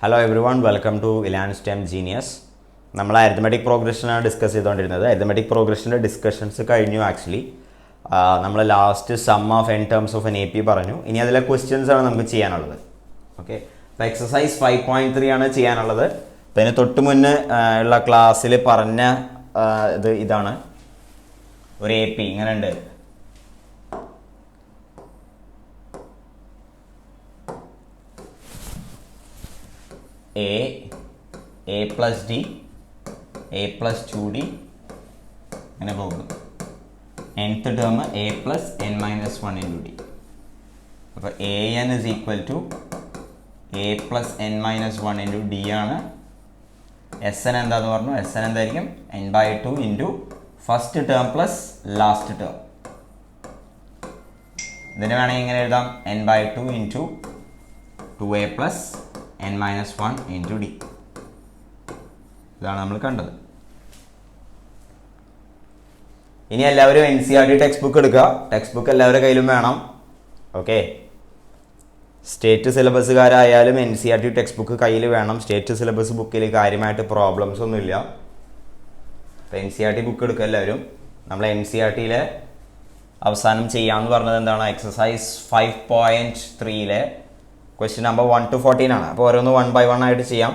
Hello everyone, welcome to IIT'ians Genius. നമ്മൾ arithmetic പ്രോഗ്രഷനാണ് discuss ചെയ്തുകൊണ്ടിരുന്നത്. അരിത്മെറ്റിക് പ്രോഗ്രഷൻ്റെ ഡിസ്കഷൻസ് കഴിഞ്ഞു ആക്ച്വലി. നമ്മൾ last sum of n terms of an AP പറഞ്ഞു. ഇനി അതിലെ ക്വസ്റ്റ്യൻസ് ആണ് നമുക്ക് ചെയ്യാനുള്ളത്. ഓക്കെ, അപ്പോൾ എക്സസൈസ് 5.3 ആണ് ചെയ്യാനുള്ളത്. അപ്പോൾ ഇതിന് തൊട്ട് മുന്നേ ഉള്ള ക്ലാസ്സിൽ പറഞ്ഞ ഇതാണ് ഒരു AP ഇങ്ങനെ ഉണ്ട്. A plus D, A plus 2D അങ്ങനെ പോകുന്നു. nth term A plus n minus 1 into D. അപ്പോൾ an is equal to A plus n minus 1 into D ആണ്. Sn എന്താന്ന് പറഞ്ഞു? Sn എന്തായിരിക്കും? n by 2 into first term plus last term. ഇതിന് വേണമെങ്കിൽ ഇങ്ങനെ എഴുതാം, n by 2 into 2A plus n minus 1 into D. ഇതാണ് നമ്മൾ കണ്ടത്. ഇനി എല്ലാവരും NCERT ടെക്സ്റ്റ് ബുക്ക് എടുക്കുക. ടെക്സ്റ്റ് ബുക്ക് എല്ലാവരുടെ കയ്യിലും വേണം. ഓക്കെ, സ്റ്റേറ്റ് സിലബസുകാരായാലും NCERT ടെക്സ്റ്റ് ബുക്ക് കയ്യിൽ വേണം. സ്റ്റേറ്റ് സിലബസ് ബുക്കിൽ കാര്യമായിട്ട് പ്രോബ്ലംസ് ഒന്നുമില്ല. അപ്പോൾ NCERT ബുക്ക് എടുക്കുക എല്ലാവരും. നമ്മൾ NCERTയിലെ അവസാനം ചെയ്യാമെന്ന് പറഞ്ഞത് എന്താണ്? എക്സസൈസ് 5.3 ക്വസ്റ്റ്യൻ നമ്പർ 1 to 14 ആണ്. അപ്പോൾ ഓരോന്ന് 1 by 1 ആയിട്ട് ചെയ്യാം.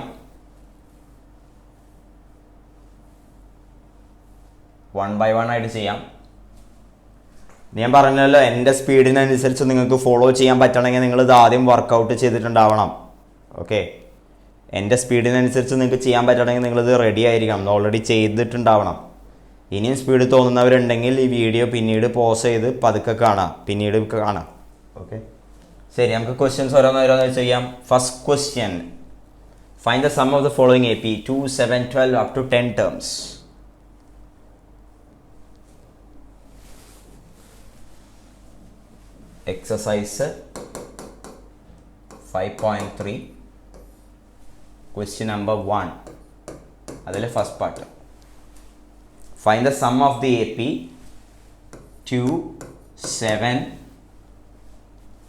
1 by 1 ആയിട്ട് ചെയ്യാം. ഞാൻ പറഞ്ഞല്ലോ, എൻ്റെ സ്പീഡിനനുസരിച്ച് നിങ്ങൾക്ക് ഫോളോ ചെയ്യാൻ പറ്റണമെങ്കിൽ നിങ്ങൾ ഇത് ആദ്യം വർക്കൗട്ട് ചെയ്തിട്ടുണ്ടാവണം. ഓക്കെ, എൻ്റെ സ്പീഡിനനുസരിച്ച് നിങ്ങൾക്ക് ചെയ്യാൻ പറ്റണമെങ്കിൽ നിങ്ങളിത് റെഡി ആയിരിക്കണം, ഓൾറെഡി ചെയ്തിട്ടുണ്ടാവണം. ഇനിയും സ്പീഡ് തോന്നുന്നവരുണ്ടെങ്കിൽ ഈ വീഡിയോ പിന്നീട് പോസ് ചെയ്ത് പതുക്കെ കാണാം, പിന്നീട് കാണാം. ഓക്കെ, ശരി, നമുക്ക് ക്വസ്റ്റ്യൻസ് ഓരോന്നോരോന്ന് ചെയ്യാം. First question, find the sum of the following AP 2, 7, 12 up to 10 terms. Exercise 5.3 question number 1, അതിലെ first part. Find the sum of the AP 2, 7,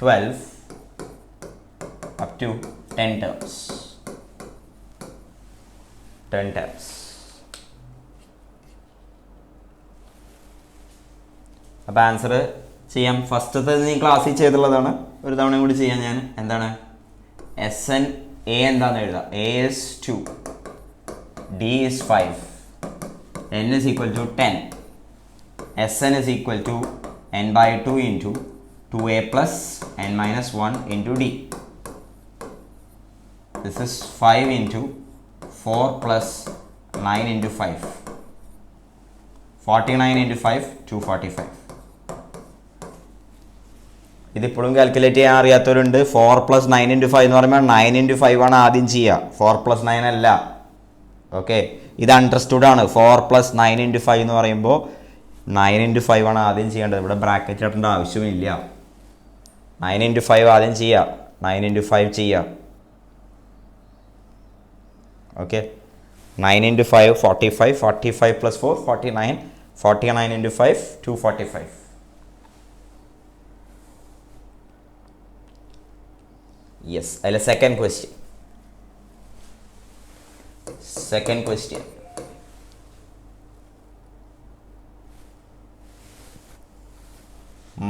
12 up to 10 terms. 10 terms. അപ്പോൾ ആൻസർ ചെയ്യാം. ഫസ്റ്റത്തെ നീ ക്ലാസ്സിൽ ചെയ്തുള്ളതാണ്, ഒരു തവണ കൂടി ചെയ്യാം ഞാൻ. എന്താണ്? SN A എന്താണെന്ന് എഴുതാം. A is 2, D is 5, N is equal to 10, SN is equal to n by 2 into 2A plus n minus 1 into D. This is 5 into 4 plus 9 into 5. 49 into 5, 245. ഇതിപ്പോഴും calculate ചെയ്യാൻ അറിയാത്തവരുണ്ട്. 4 plus 9 into 5 എന്ന് പറയുമ്പോൾ 9 into 5 ആണ് ആദ്യം ചെയ്യുക, 4 plus 9 അല്ല. Okay, ഇത് understood ആണ്. 4 plus 9 into 5 എന്ന് പറയുമ്പോൾ 9 into 5 ആണ് ആദ്യം ചെയ്യേണ്ടത്. ഇവിടെ ബ്രാക്കറ്റ് ഇടേണ്ട ആവശ്യമില്ല. 9 into 5 ആദ്യം ചെയ്യുക, 9 into 5 ചെയ്യുക. Okay, 9 into 5 45, 45 plus 4 49, 49 into 5 245. Yes, അതിലെ second question.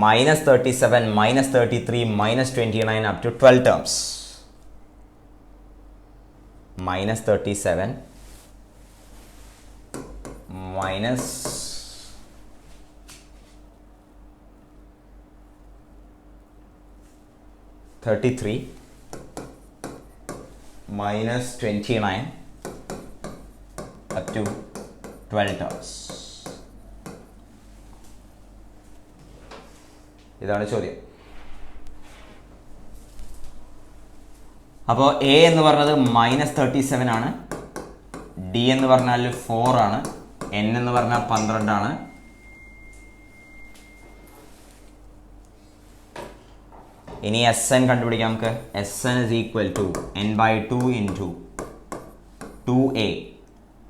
-37, -33, -29 up to 12 terms. -37 minus -33 minus 29 up to 12 terms. ഇതാണ് ചോദ്യം. അപ്പോൾ A എന്ന് പറഞ്ഞത് -37 ആണ്, D എന്ന് പറഞ്ഞാൽ 4 ആണ്, N എന്ന് പറഞ്ഞാൽ 12 ആണ്. ഇനി SN കണ്ടുപിടിക്കാം നമുക്ക്. SN is equal to n by 2 into 2A.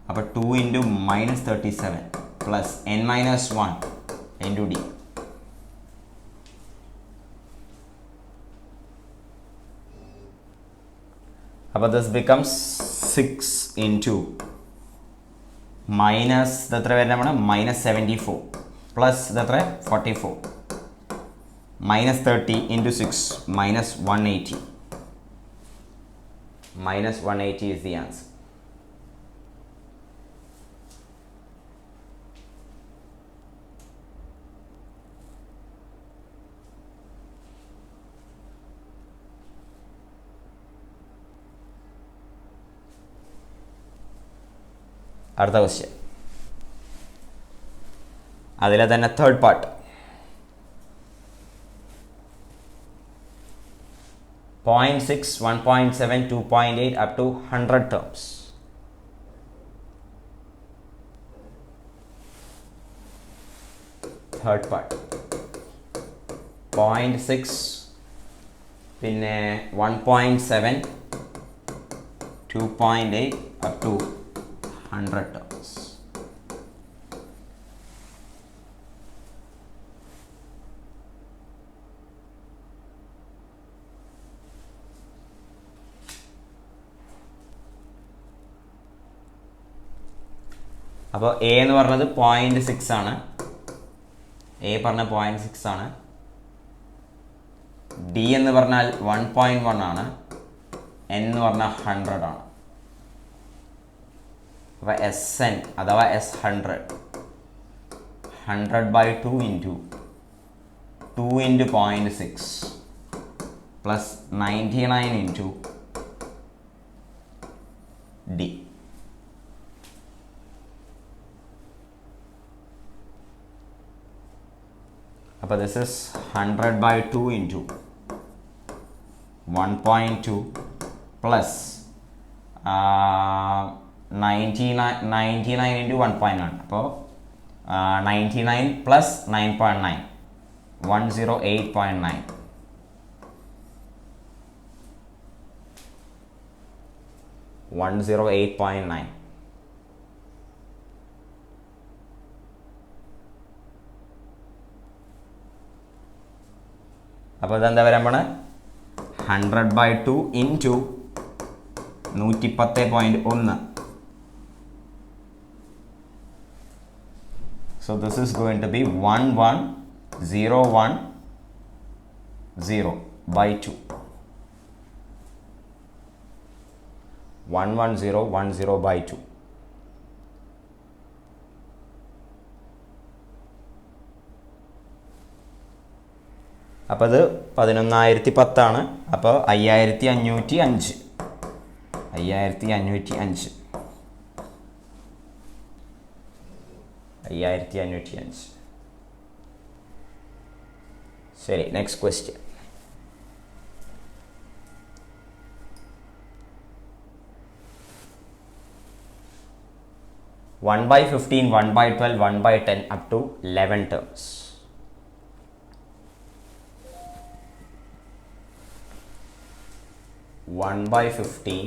അപ്പോൾ 2 into -37 plus n minus 1 into D. അപ്പോൾ ദിസ് ബിക്കംസ് 6 ഇൻറ്റു മൈനസ് ഇതെത്ര വരുന്നത് നമ്മുടെ -74 പ്ലസ് ഇതെത്ര 44 -30 ഇൻറ്റു 6 -180. -180 is the answer. അടുത്ത ക്വസ്റ്റ്യൻ, അതിലെ തന്നെ third part. 0.6, 1.7, 2.8 up to 100 terms. Third part. 0.6 പിന്നെ 1.7, 2.8 up to 100 terms. അപ്പോൾ എ എന്ന് പറഞ്ഞത് 0.6 ആണ്. എ പറഞ്ഞ 0.6 ആണ്. ഡി എന്ന് പറഞ്ഞാൽ 1.1 ആണ്. എൻ എന്ന് പറഞ്ഞാൽ 100 ആണ്. അപ്പോൾ എസ് എൻ അഥവാ S 100/2 into 2 into 0.6 plus 99 into D. അപ്പോൾ this is 100/2 into 1.2 plus 99 into 1.1. അപ്പോൾ 99 പ്ലസ് 9.9 108.9. അപ്പോൾ ഇതെന്താ വരാൻ പോണേ? 100/2 into 110.1. So this is going to be 11010/2. 11010/2. അപ്പോൾ അത് 11,010 ആണ്. അപ്പോൾ 5505. 5505. 5505. ശരി, next question. One by 15, 1/12, 1/10 up to 11 terms. One by 15.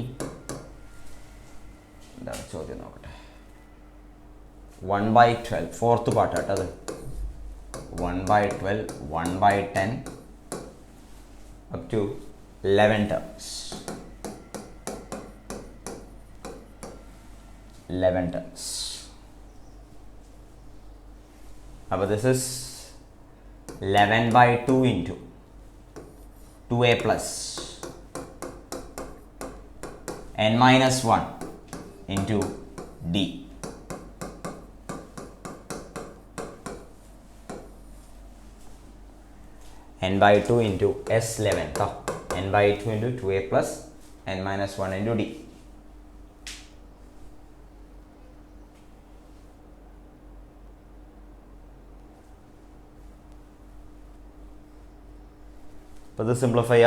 എന്താണ് ചോദ്യം നോക്കട്ടെ. 1/12 ഫോർത്ത് പാർട്ട് കേട്ടോ അത്. 1/12, 1/10 up to 11 terms. 11 terms. അപ്പോൾ this is 11/2 into 2a plus n minus 1 into d. n/2 into s11. n/2 into 2a plus n minus 1 into d. അപ്പോൾ ഇത് simplify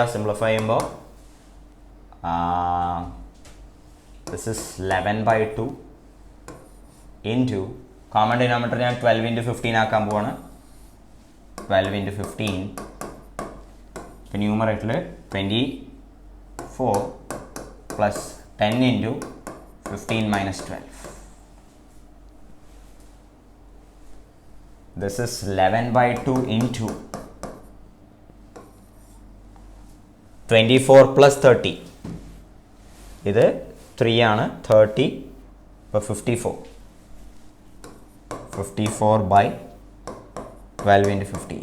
ചെയ്യുമ്പോൾ this is 11/2 into common denominator ഞാൻ 12 into 15 ആക്കാൻ പോവാണ്. 12 into 15. ഇപ്പോൾ ന്യൂമറേറ്ററിൽ 24 plus 10 into 15 minus 12. This is 11/2 into 24 plus 30. ഇത് 3 ആണ് 30 അപ്പോൾ 54 by 12 into 15.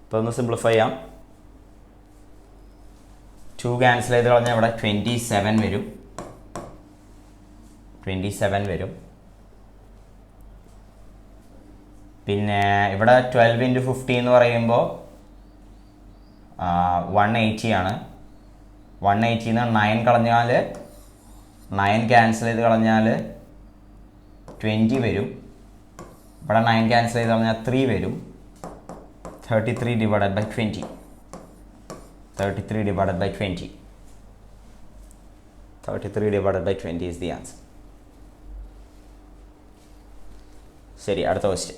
അപ്പോൾ ഒന്ന് സിംപ്ലിഫൈ ചെയ്യാം. 2 ക്യാൻസൽ ചെയ്ത് കളഞ്ഞാൽ ഇവിടെ 27 വരും. പിന്നെ ഇവിടെ 12 into 50 എന്ന് പറയുമ്പോൾ 180 ആണ്. 180 9 കളഞ്ഞാൽ 9 ക്യാൻസൽ ചെയ്ത് കളഞ്ഞാൽ 20 വരും. ഇവിടെ 9 ക്യാൻസൽ ചെയ്ത് കളഞ്ഞാൽ 3 വരും. 33 divided by 20. 33 divided by 20. 33 divided by 20 is the answer. ശരി, അടുത്ത question.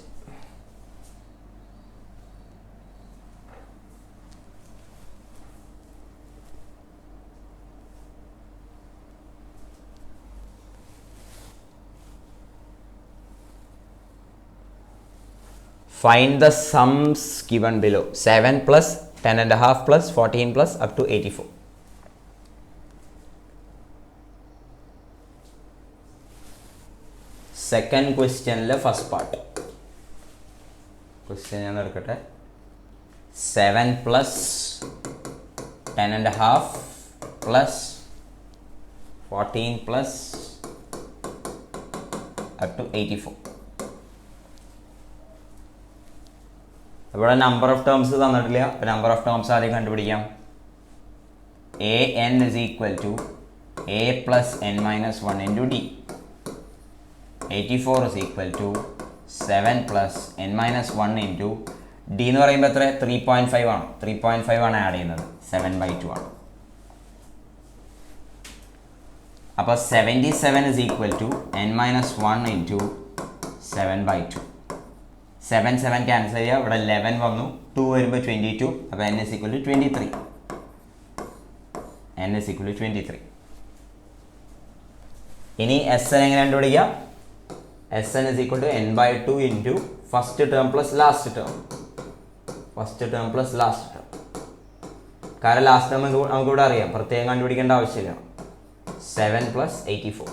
Find the sums given below. 7 plus 10.5 plus 14 plus up to 84. Second question le first part. Question ഞാൻ എടുക്കട്ടെ. 7 plus 10.5 plus 14 plus up to 84. ഇവിടെ number of terms തന്നിട്ടില്ല. അപ്പോൾ number of terms ആദ്യം കണ്ടുപിടിക്കാം. an is equal to a plus n minus 1 into d. 84 is equal to 7 plus n minus 1 into d എന്ന് പറയുമ്പോൾ എത്ര? 3.5 ആണ്. 3.5 ആണ് ആഡ് ചെയ്യുന്നത്. 7/2 ആണ്. അപ്പോൾ 77 is equal to n minus 1 into 7/2. 7 cancel ചെയ്യുക. ഇവിടെ 11 വന്നു. 2 വരുമ്പോൾ 22. അപ്പോൾ n is equal to 23. n is equal to 23. ഇനി Sn എങ്ങനെ കണ്ടുപിടിക്കുക? Sn is equal to n/2 into first term plus last term. കാരണം ലാസ്റ്റ് ടേം നമുക്കിവിടെ അറിയാം, പ്രത്യേകം കണ്ടുപിടിക്കേണ്ട ആവശ്യമില്ല. 7 plus 84.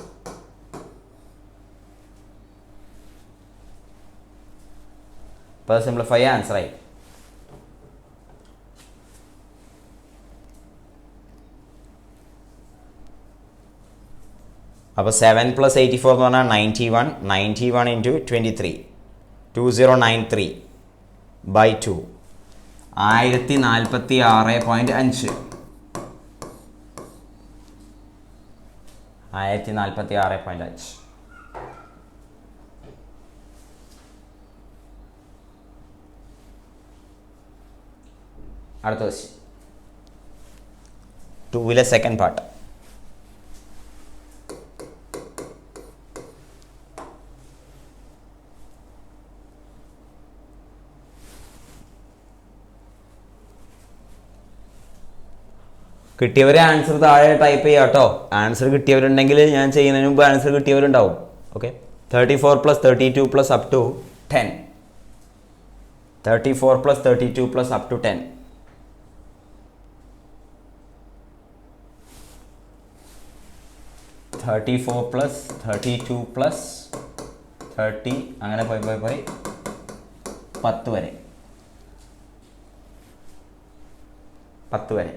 അപ്പോൾ സിംപ്ലിഫൈ ആൻസർ ആയി. അപ്പോൾ 7 plus 84 എന്ന് പറഞ്ഞാൽ 91 into 23. 2093 by 2. 1046.5. 1046.5. അടുത്ത ക്വസ്റ്റ്യൻ. 2 second part. കിട്ടിയവരെ ആൻസർ താഴെ ടൈപ്പ് ചെയ്യാം കേട്ടോ. ആൻസർ കിട്ടിയവരുണ്ടെങ്കിൽ ഞാൻ ചെയ്യുന്നതിന് മുമ്പ് ആൻസർ കിട്ടിയവരുണ്ടാവും. Okay. 34 plus 32 plus up to 10. 34 plus 32 plus up to 10. 34 plus 32 plus 30 അങ്ങനെ പോയി 10 വരെ. 10 വരെ.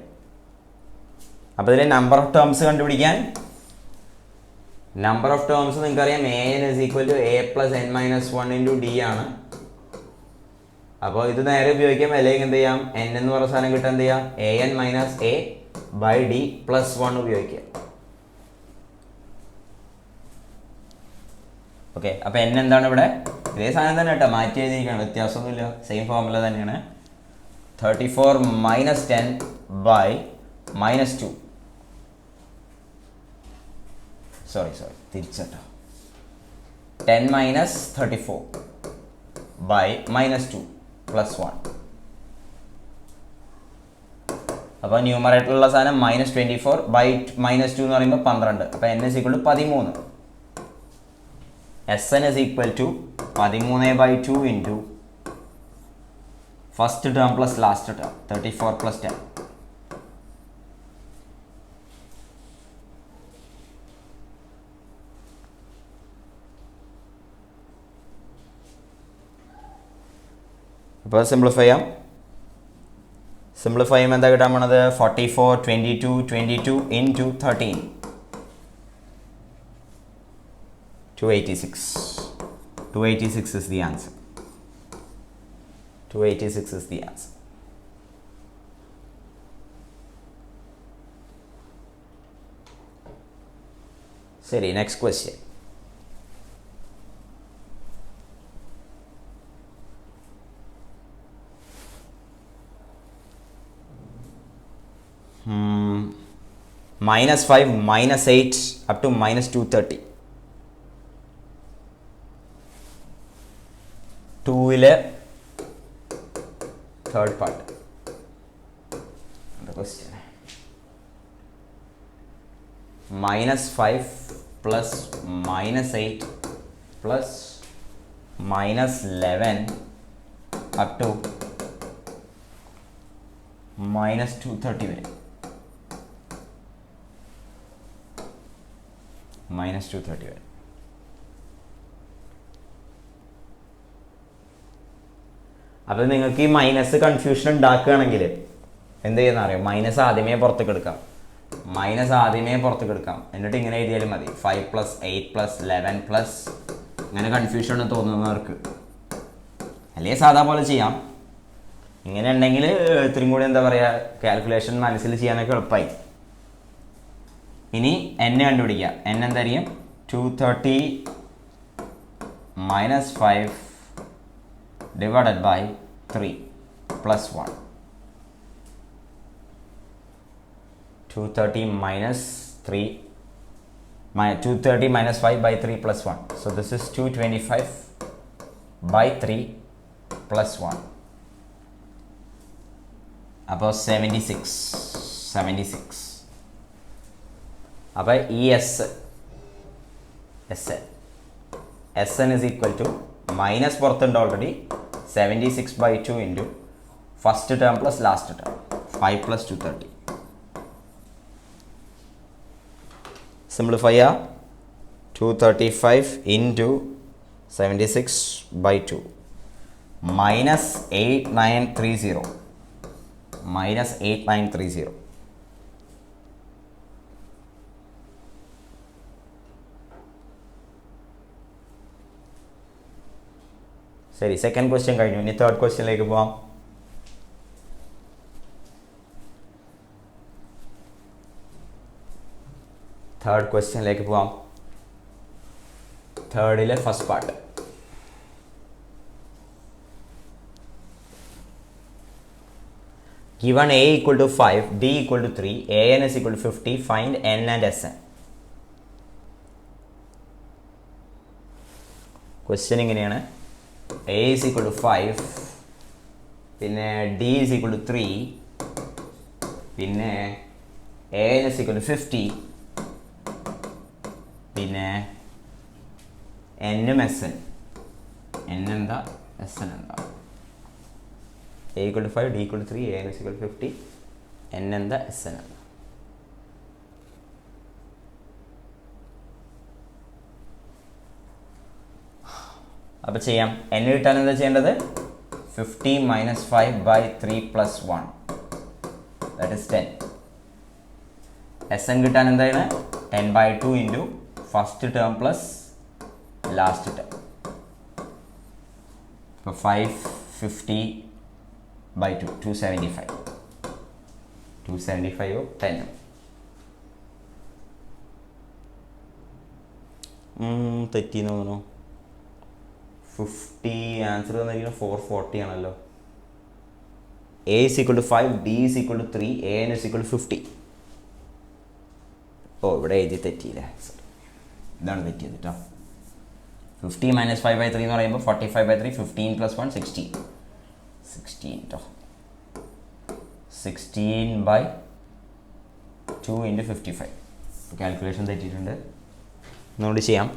അപ്പോൾ ഇതിലെ നമ്പർ ഓഫ് ടേംസ് കണ്ടുപിടിക്കാൻ നമ്പർ ഓഫ് ടേംസ് നിങ്ങൾക്കറിയാം. an is equal to a plus n minus 1 into d ആണ്. അപ്പോൾ ഇത് നേരെ ഉപയോഗിക്കാം. അല്ലെങ്കിൽ എന്ത് ചെയ്യാം? n എന്ന് പറഞ്ഞ സാധനം കിട്ടാൻ എന്ത് ചെയ്യാം? an minus a by d plus 1 ഉപയോഗിക്കാം. ഓക്കെ. അപ്പോൾ n എന്താണ് ഇവിടെ? ഇതേ സാധനം തന്നെ കേട്ടോ, മാറ്റി എഴുതിയിരിക്കുകയാണ്, വ്യത്യാസമൊന്നുമില്ല, സെയിം ഫോർമുല തന്നെയാണ്. 34 minus 10 by minus 2. Sorry തിരിച്ചട്ടോ. 10 minus 34 by minus 2 plus 1. അപ്പോൾ ന്യൂമറേറ്ററിലുള്ള സാധനം -24 by -2 എന്ന് പറയുമ്പോൾ 12. അപ്പോൾ n is equal to 13. Sn is equal to 13/2 into first term plus last term, 34 plus 10. അപ്പോൾ സിംപ്ലിഫൈ ചെയ്യുമ്പോൾ എന്താ കിട്ടാൻ പോണത്? 44, 22 into 13, 286. 286 is the answer. 286 is the answer. ശരി, next question. -5, -8 up to -230. 2-ലെ third part. The question. -5 plus -8 plus -11 up to -230 വരെ. -230 വരെ. അപ്പോൾ നിങ്ങൾക്ക് ഈ മൈനസ് കൺഫ്യൂഷൻ ഉണ്ടാക്കുകയാണെങ്കിൽ എന്ത് ചെയ്യുന്ന അറിയാം? മൈനസ് ആദ്യമേ പുറത്തേക്ക് എടുക്കാം. എന്നിട്ട് ഇങ്ങനെ എഴുതിയാലും മതി. 5 + 8 + 11 + ഇങ്ങനെ കൺഫ്യൂഷൻ തോന്നുന്നവർക്ക് അല്ലെങ്കിൽ സാധാ പോലെ ചെയ്യാം. ഇങ്ങനെ ഉണ്ടെങ്കിൽ ഇത്തിരി കൂടി എന്താ പറയുക, കാൽക്കുലേഷൻ മനസ്സിൽ ചെയ്യാനൊക്കെ എളുപ്പമായി. ഇനി n കണ്ടുപിടിക്കുക. n എന്തായിരിക്കും? 230 - 5 divided by 3 plus 1. 230 minus 5 by 3 plus 1. So this is 225 by 3 plus 1. അപ്പോൾ 76. അപ്പോൾ ഈ SN is equal to minus പുറത്തുണ്ട് already 76/2 into first term plus last term 5 + 230. Simplify 235 into 76/2 -8930. ശരി, സെക്കൻഡ് ക്വസ്റ്റ്യൻ കഴിഞ്ഞു. ഇനി തേർഡ് ക്വസ്റ്റ്യനിലേക്ക് പോവാം. തേർഡിലെ first part. Given a equal to 5, b equal to 3, an is equal to 50, find n and sn. Question ഇങ്ങനെയാണ്. a is equal to 5, പിന്നെ d is equal to 3, പിന്നെ an is equal to 50, പിന്നെ n sn. n എന്താ, sn എന്താ? a equal to 5, d equal to 3, an is equal to 50, n എന്താ, sn എന്താ? അപ്പോൾ ചെയ്യാം. n കിട്ടാൻ എന്താ ചെയ്യേണ്ടത്? 50 - 5 by 3 plus 1, that is 10. sn കിട്ടാൻ എന്താണ്? 10/2 into first term plus last term. ഇപ്പോൾ 550/2 275. 275 10. തെറ്റിന്ന് തോന്നുന്നു. 50 ആൻസർ തന്നിരിക്കുന്നത് 440 ആണല്ലോ. a is equal to 5, d is equal to 3, an is equal to 50. ഇവിടെ എഴുതി തെറ്റിയില്ലേ? ഇതാണ് തെറ്റിയത് കേട്ടോ. 50 - 5/3 എന്ന് പറയുമ്പോൾ 45/3, 15 + 1 16 കേട്ടോ. 16/2 ഇൻറ്റു 55. കാൽക്കുലേഷൻ തെറ്റിയിട്ടുണ്ട്. ഒന്നുകൂടി ചെയ്യാം.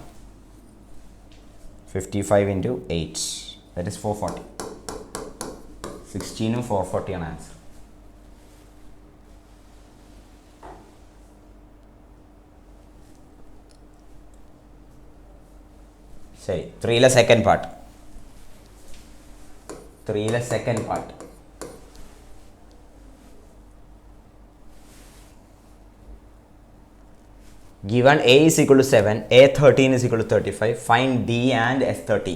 55 into 8. That is 440. 16 ഉം 440 ആണ് ആൻസർ. ശരി, 3ലെ സെക്കൻഡ് പാർട്ട്. 3ലെ second part. Given A is equal to 7, A13 is equal to 35, find D and S13.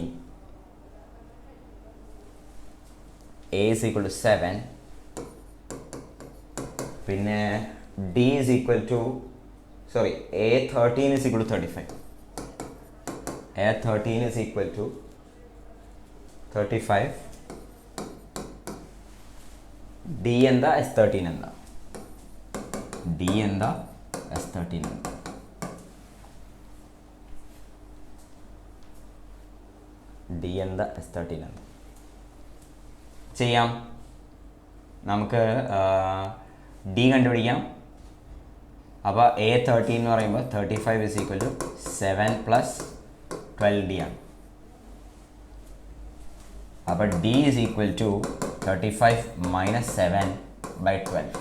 A is equal to 7, പിന്നെ D is equal to, sorry, A13 is equal to 35. A13 is equal to 35. D എന്താ S13 എന്താ? D എന്താ S13 എന്താ? D എന്താ S13 എന്താ? ചെയ്യാം. നമുക്ക് D കണ്ടുപിടിക്കാം. അപ്പോൾ A13 എന്ന് പറയുമ്പോൾ 35 is equal to 7 plus 12D ആണ്. അപ്പോൾ D is equal to 35 minus 7 by 12.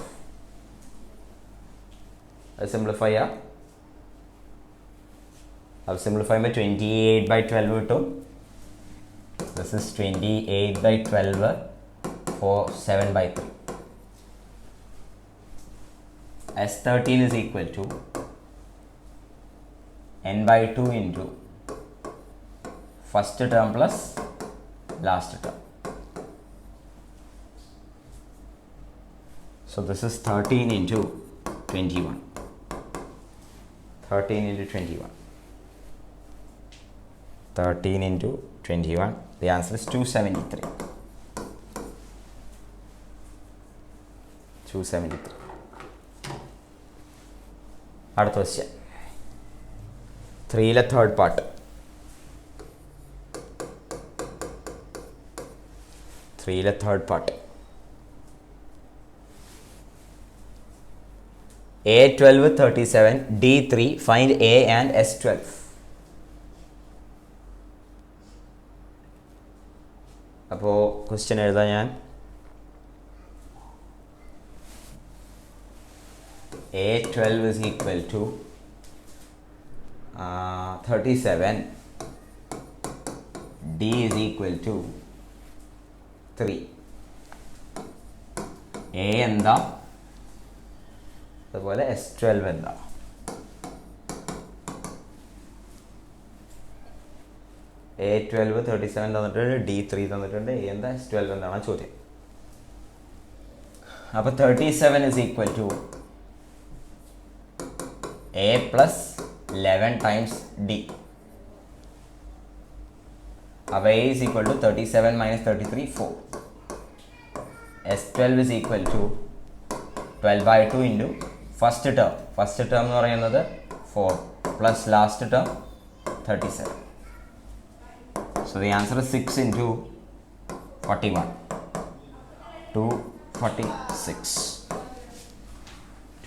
അത് സിംപ്ലിഫൈ ചെയ്യാം. അപ്പോൾ സിംപ്ലിഫൈ ചെയ്യുമ്പോൾ 28 by 12 കിട്ടും. This is 28 by 12 for 7 by 3. S13 is equal to n by 2 into first term plus last term. So this is 13 into 21. 13 into 21. 13 into 21. The answer is 273. 273. അടുത്ത question. 3ലെ third part. 3ലെ third part. A12 37, D3, find A and S12. അപ്പോൾ question എഴുതാം ഞാൻ. A12 is equal to 37. D is equal to 3. A എന്താ? അതുപോലെ S12 എന്താ? A12 37 തന്നിട്ടുണ്ട്, D3 തന്നിട്ടുണ്ട്, A എന്താ S12 എന്താണ് ചോദ്യം. അപ്പോൾ 37 is equal to A plus 11 times D. അപ്പോൾ A is equal to 37 minus 33, 4. S12 is equal to 12 by 2 into first term. First term എന്ന് പറയുന്നത് 4 plus last term 37. So the answer is 6 into 41. 246.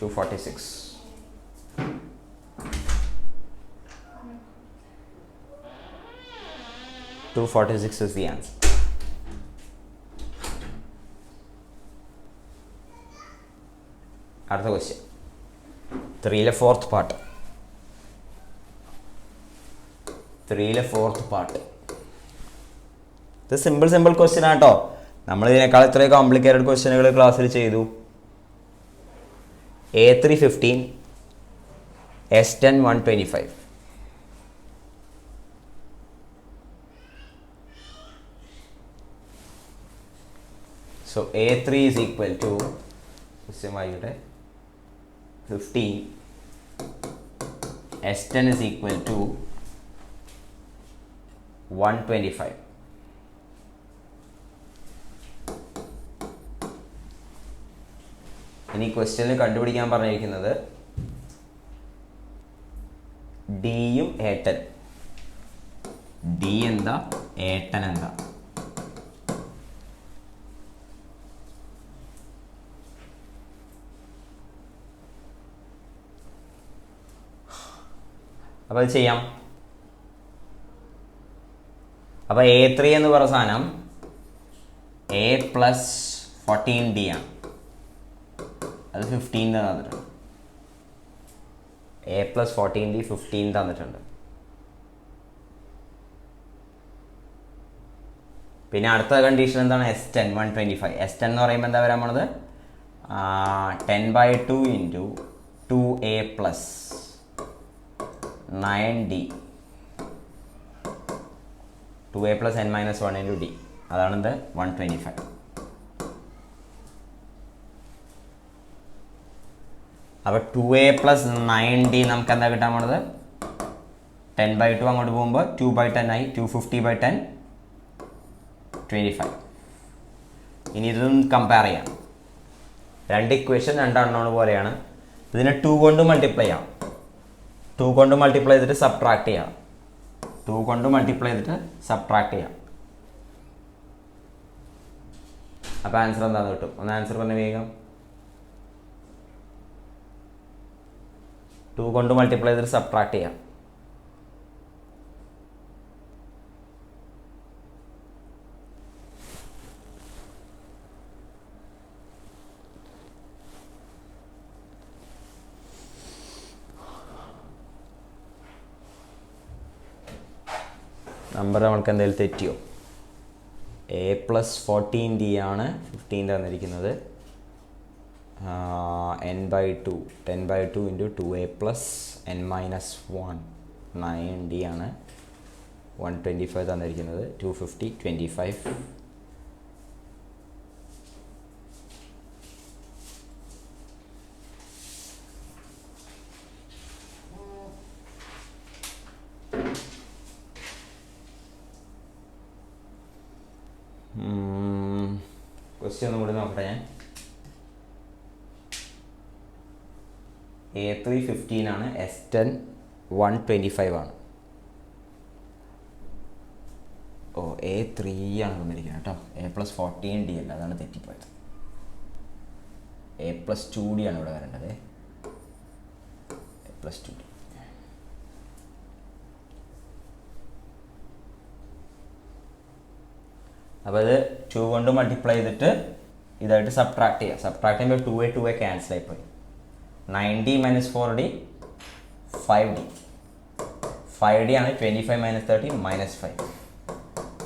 246. is the answer. അടുത്ത question. 3ലെ fourth part. 3ലെ fourth part. ഇത് simple question ആണ് കേട്ടോ. നമ്മൾ ഇതിനേക്കാൾ ഇത്രയും കോംപ്ലിക്കേറ്റഡ് ക്വസ്റ്റ്യനുകൾ ക്ലാസ്സിൽ ചെയ്തു. A3 15, S10 125. So A3 is equal to 15, S10 is equal to 125. ഇനി ക്വസ്റ്റ്യനിൽ കണ്ടുപിടിക്കാൻ പറഞ്ഞിരിക്കുന്നത് ഡിയും ഏട്ടൻ. ഡി എന്താ, ഏട്ടൻ എന്താ? അപ്പോൾ അത് ചെയ്യാം. അപ്പോൾ A3 എന്ന് പറയുന്ന സാധനം A പ്ലസ് 14D ആണ്. അത് 15 തന്നിട്ടുണ്ട്. A പ്ലസ് 14D 15 തന്നിട്ടുണ്ട്. പിന്നെ അടുത്ത കണ്ടീഷൻ എന്താണ്? S10 125. S10 എന്ന് പറയുമ്പോൾ എന്താ വരാൻ പോണത്? 10/2 into 2A plus 9D 2A plus n minus 1 into D. അതാണെന്ത്? 125. അപ്പോൾ 2A പ്ലസ് 9D നമുക്ക് എന്താ കിട്ടാൻ പോണത്? 10/2 അങ്ങോട്ട് പോകുമ്പോൾ 2/10 ആയി. 250/10 25. ഇനി ഇതൊന്നും കമ്പയർ ചെയ്യാം. രണ്ട് ഇക്വേഷൻ രണ്ടെണ്ണോൺ പോലെയാണ്. ഇതിനെ 2 കൊണ്ട് മൾട്ടിപ്ലൈ ചെയ്യാം. 2 കൊണ്ട് മൾട്ടിപ്ലൈ ചെയ്തിട്ട് സബ്ട്രാക്ട് ചെയ്യാം. 2 കൊണ്ട് മൾട്ടിപ്ലൈ ചെയ്തിട്ട് സബ്ട്രാക്ട് ചെയ്യാം. അപ്പോൾ ആൻസർ എന്താണെന്ന് കിട്ടും? ഒന്ന് ആൻസർ പറഞ്ഞ വേഗം. 2 കൊണ്ട് മൾട്ടിപ്ലൈ ചെയ്തിട്ട് സബ്ട്രാക്ട് ചെയ്യാം. നമ്പർ നമുക്ക് എന്തെങ്കിലും തെറ്റിയോ? A പ്ലസ് 14D ആണ് 15 തന്നിരിക്കുന്നത്. n/2 10/2 into 2A plus n minus 1 9D ആണ് 125 തന്നിരിക്കുന്നത്. 250 25. ക്വസ്റ്റ്യൻ ഒന്നും കൂടി നോക്കട്ടെ ഞാൻ. A3 15 ആണ്. S10 125 ആണ്. ഓ A3 ആണ് തന്നിരിക്കുന്നത് കേട്ടോ. A പ്ലസ് 14D അല്ല, അതാണ് തെറ്റിപ്പോയത്. A പ്ലസ് 2D ആണ് ഇവിടെ വരേണ്ടത്. A plus 2D. അപ്പോൾ ഇത് 2 കൊണ്ട് മൾട്ടിപ്ലൈ ചെയ്തിട്ട് ഇതായിട്ട് സബ്ട്രാക്ട് ചെയ്യുക. സബ്ട്രാക്ട് ചെയ്യുമ്പോൾ 2A ക്യാൻസൽ ആയിപ്പോയി. 9D minus 4D 5D. 5D ആണ്. 25 മൈനസ് 30 മൈനസ് 5.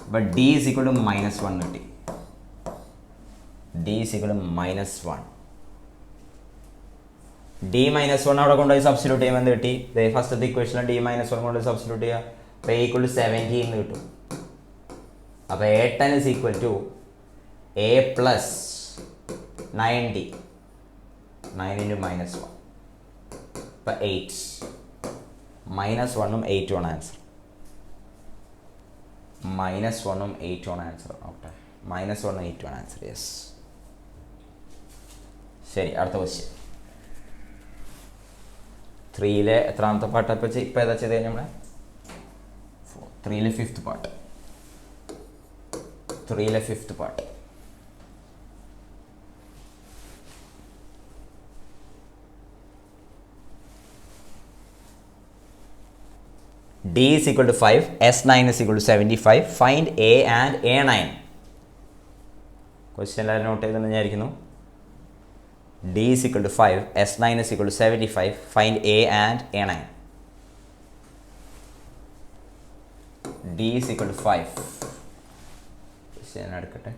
അപ്പോൾ D is equal to minus 1 കിട്ടി. D is equal to minus 1. D minus 1 അവിടെ കൊണ്ടുപോയി സബ്സ്റ്റിറ്റ്യൂട്ട് ചെയ്യുമ്പോൾ എന്ത് കിട്ടി? ഫസ്റ്റത്തെ ഇക്വേഷനിൽ D മൈനസ് 1 കൊണ്ട് സബ്സ്റ്റിറ്റ്യൂട്ട് ചെയ്യുക. അപ്പോൾ A ഈക്വൽ ടു 70 എന്ന് കിട്ടും. അപ്പോൾ A10 is equal to A plus 9D 9 into minus 1. അപ്പോൾ 8 മൈനസ് 1ഉം 8 ആണ് ആൻസർ. മൈനസ് 1ഉം 8 ആണ് ആൻസർ. ഓക്കെ, മൈനസ് 1ഉം 8 ആണ് ആൻസർ. യെസ്, ശരി. അടുത്ത ക്വസ്റ്റ്യൻ 3-ലെ എത്രാമത്തെ പാർട്ട്? ഇപ്പോൾ ഏതാ ചെയ്ത് കഴിഞ്ഞാൽ നമ്മുടെ 3-ലെ 5th പാർട്ട്. 3-ലെ 5th part. D is equal to 5, S9 is equal to 75. Find A and A9. Question എല്ലാവരും നോട്ട് ചെയ്തെന്ന് വിചാരിക്കുന്നു. D is equal to 5, S9 is equal to 75. Find A and A9. D is equal to 5. Question എടുക്കട്ടെ.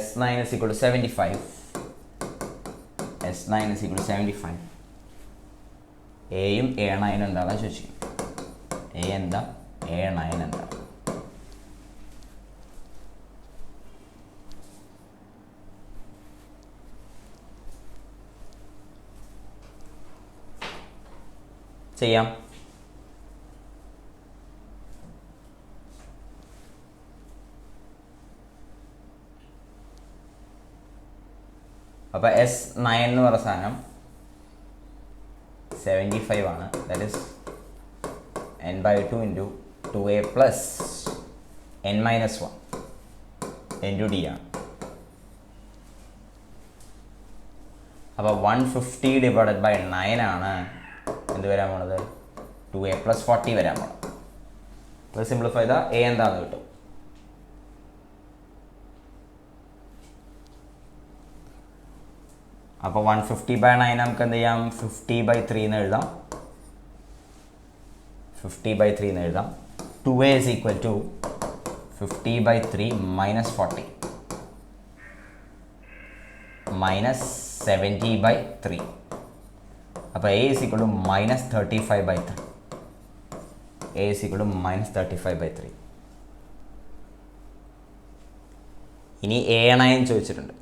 S9 is equal to 75. S9 is equal to 75. എയും A9 എന്താണെന്ന് ചോദിച്ചു. A എന്താ, A9 എന്താ? ചെയ്യാം. അപ്പോൾ S9 എന്ന് പറയുന്ന സാധനം 75 ആണ്. That is n/2 into 2A plus n minus 1 into D ആണ്. അപ്പോൾ 150 ഡിവൈഡഡ് ബൈ 9 ആണ് എന്ത് വരാൻ പോണത്? 2a plus 40 വരാൻ പോകണം. അപ്പോൾ സിംപ്ലിഫൈ ചെയ്താൽ a എന്താണെന്ന് കിട്ടും. അപ്പോൾ 150/9 നമുക്ക് എന്ത് ചെയ്യാം, 50/3 എന്ന് എഴുതാം. 50/3 എന്ന് എഴുതാം. 2a is equal to 50/3 minus 40 minus 70/3. അപ്പോൾ a is equal to minus 35/3. a is equal to minus 35/3. ഇനി a9 ചോദിച്ചിട്ടുണ്ട്.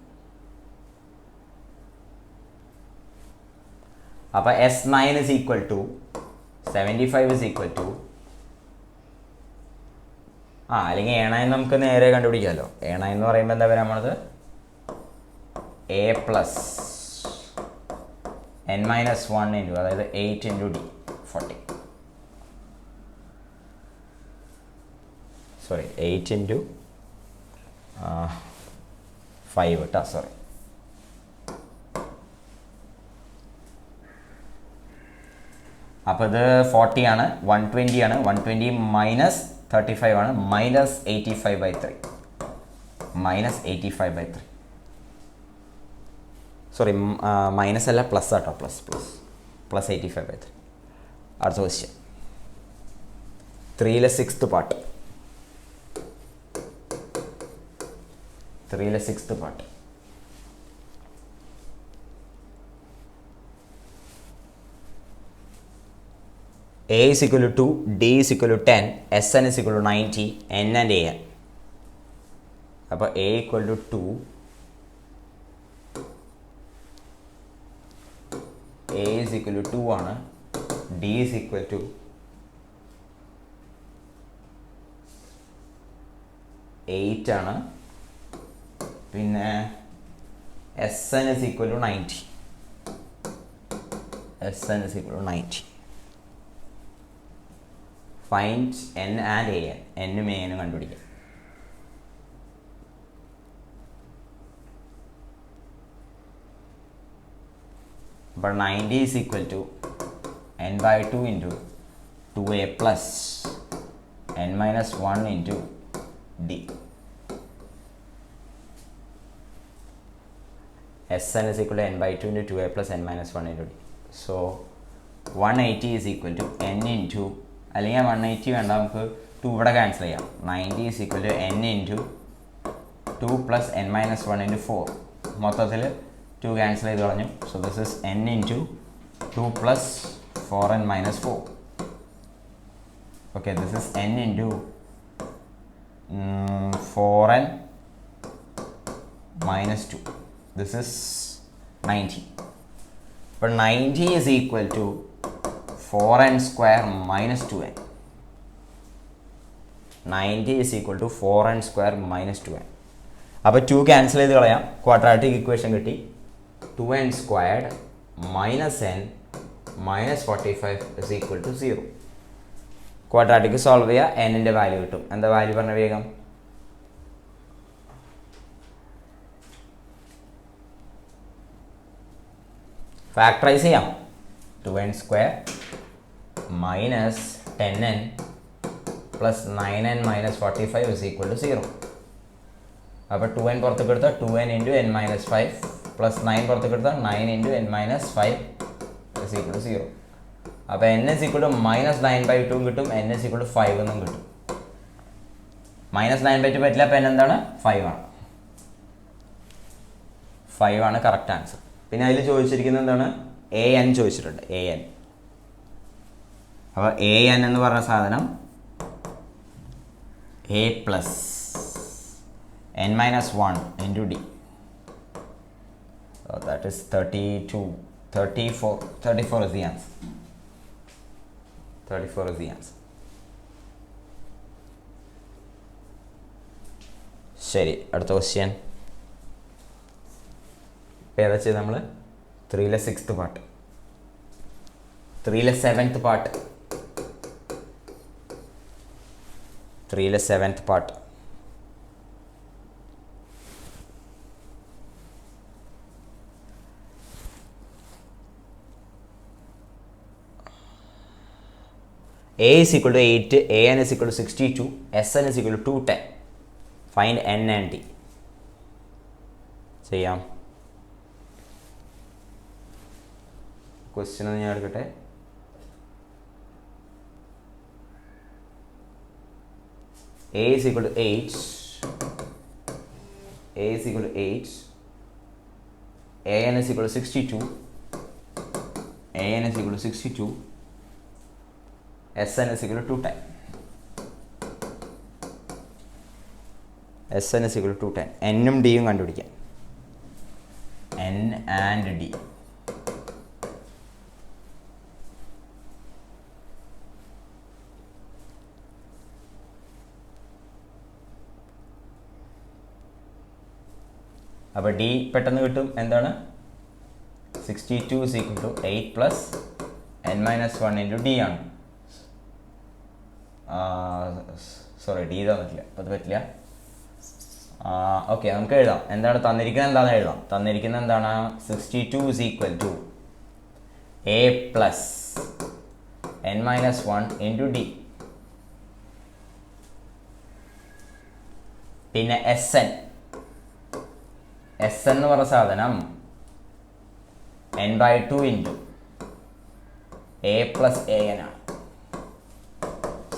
അപ്പോൾ S9 is equal to 75 is equal to അല്ലെങ്കിൽ A9 നമുക്ക് നേരെ കണ്ടുപിടിക്കാമല്ലോ. A9 എന്ന് പറയുമ്പോൾ എന്താ വരാൻ പോണത്, a plus n minus 1 into, അതായത് 8 into d 40. സോറി 8 into 5 കേട്ടോ, സോറി. അപ്പോൾ ഇത് 40 ആണ്, 120 ആണ്. 120 മൈനസ് 35 ആണ്, മൈനസ് 85/3. മൈനസ് 85/3. സോറി, മൈനസ് അല്ല, പ്ലസ് ആട്ടോ, പ്ലസ് 85/3. അടുത്ത ക്വസ്റ്റ്യൻ 3ലെ 6th പാർട്ട്. 3ലെ 6th part. a is equal to 2, d is equal to 10, sn is equal to 90, n and an. അപ്പോൾ a equal to 2, a is equal to 2 ആണ്, d is equal to 8 ആണ്, പിന്നെ sn is equal to 90. sn is equal to 90. Find n and an. n-ഉം a-നും കണ്ടുപിടിക്കാം. അപ്പോൾ 90 is equal to n/2 into 2a plus n minus 1 into d. Sn is equal to n/2 into 2a plus n minus 1 into d. So 180 is equal to n into, അല്ലെങ്കിൽ 180 വേണ്ട, നമുക്ക് 2 ഇവിടെ cancel ചെയ്യാം. 90 is equal to n into 2 plus n minus 1 into 4. മൊത്തത്തിൽ 2 cancel ചെയ്ത് കളഞ്ഞു. So this is n into 2 plus 4n minus 4. Okay, this is n into 4n minus 2. This is 90. അപ്പോൾ 90 is equal to 4n square minus 2n. 90 is equal to 4n square minus 2n. അപ്പോൾ 2 cancel ചെയ്ത് കളയാം. Quadratic equation കിട്ടി. 2n squared minus n minus 45 is equal to 0. Quadratic solve ചെയ്യുക, n-ൻ്റെ value കിട്ടും. എന്താ value പറഞ്ഞ വേഗം? ഫാക്ടറൈസ് ചെയ്യാം. 2n square minus 10n plus 9n minus 45 is equal to 0. അപ്പോൾ 2n പുറത്തേക്ക് എടുത്താൽ 2n into n minus 5 plus 9 പുറത്തേക്ക് എടുത്താൽ 9 into n minus 5 is equal to 0. അപ്പോൾ n is equal to minus 9/2 കിട്ടും, n is equal to 5 എന്നും കിട്ടും. Minus 9/2 പറ്റില്ല, അപ്പോൾ n എന്താണ്? 5 ആണ്. 5 ആണ് കറക്റ്റ് ആൻസർ. പിന്നെ അതിൽ ചോദിച്ചിരിക്കുന്നത് എന്താണ്? an ചോദിച്ചിട്ടുണ്ട്. an. അപ്പോൾ an എന്ന് പറഞ്ഞ സാധനം a plus n minus 1 into d. So that is 34 is the answer. 34 is the answer. ശരി, അടുത്ത ക്വസ്റ്റ്യൻ ഏതാ ചെയ്ത് നമ്മൾ? 3ലെ 6th പാർട്ട്. 3ലെ 7th പാർട്ട്. 3ലെ 7th part. A is equal to 8, AN is equal to 62, SN is equal to 210. Find N and D. ചെയ്യാം. Question ഞാൻ എടുക്കട്ടെ. A is equal to 8, A is equal to 8, AN is equal to 62, AN is equal to 62, SN is equal to 210. SN is equal to 210. N-ഉം D-യും കണ്ടുപിടിക്കാം. N and D. അപ്പോൾ D പെട്ടെന്ന് കിട്ടും. എന്താണ്? 62 is equal to 8 plus N minus 1 into D ആണ്. Sorry, D തന്നിട്ടില്ല, അത് പറ്റില്ല. Okay, നമുക്ക് എഴുതാം. എന്താണ് തന്നിരിക്കുന്നത്? എന്താണെന്ന് എഴുതാം. തന്നിരിക്കുന്നത് എന്താണ്? 62 is equal to A plus N minus 1 into D. പിന്നെ SN എന്ന് പറഞ്ഞ സാധനം n/2 into A plus AN ആണ്.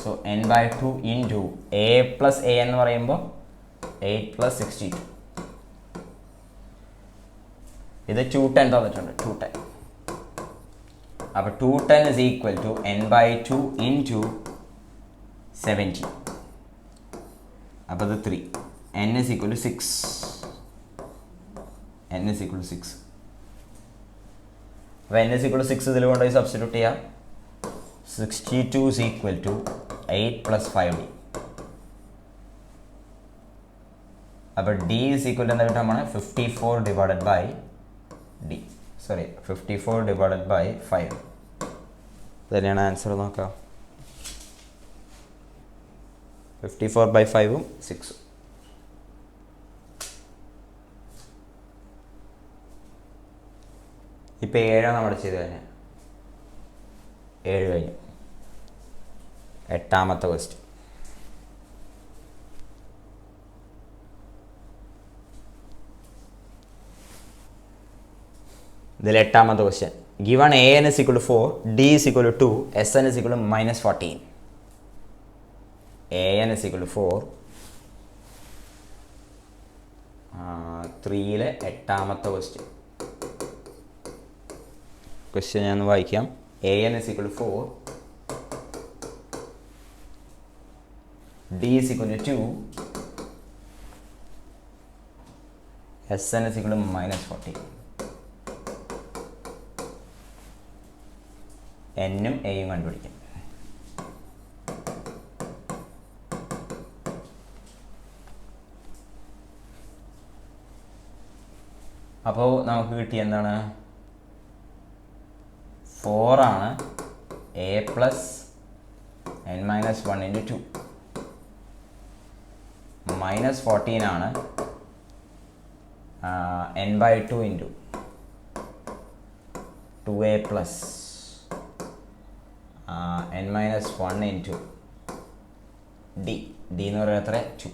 So n/2 into A plus AN എന്ന് പറയുമ്പോൾ 8 plus 62. ഇത് 210 തന്നിട്ടുണ്ട്. 210. അപ്പോൾ 210 is equal to n/2 into 70. അപ്പോൾ ഇത് 3. N is equal to 6. N is equal to 6. അപ്പോൾ N is equal to 6 ഇതിൽ കൊണ്ടുപോയി സബ്സ്റ്റിറ്റ്യൂട്ട് ചെയ്യാം. 62 is equal to 8 plus 5D. അപ്പോൾ D is equal to എന്താ കിട്ടാൻ? 54 divided by D. Sorry, 54 divided by 5. തന്നെയാണ് ആൻസർ. നോക്കാം. 54 by 5ഉം 6ഉം. ഇപ്പോൾ 7 നമ്മൾ ചെയ്ത് കഴിഞ്ഞാൽ 7 കഴിഞ്ഞു. 8ാമത്തെ ക്വസ്റ്റ്യൻ. ഇതിൽ 8ാമത്തെ question. Given AN is equal to 4, D is equal to 2, SN is equal to -14. AN is equal to 4. 3ലെ 8ാമത്തെ ക്വസ്റ്റ്യൻ. ക്വസ്റ്റ്യൻ ഞാൻ വായിക്കാം. AN is equal to 4, D is equal to 2, SN is equal to -14. N-ഉം A-യും കണ്ടുപിടിക്കാം. അപ്പോൾ നമുക്ക് കിട്ടിയ എന്താണ്? 4 ആണ് A plus N minus 1 into 2. -14 ആണ് n/2 into 2A plus N minus 1 into D. D എന്ന് പറയുന്നത് എത്ര? 2.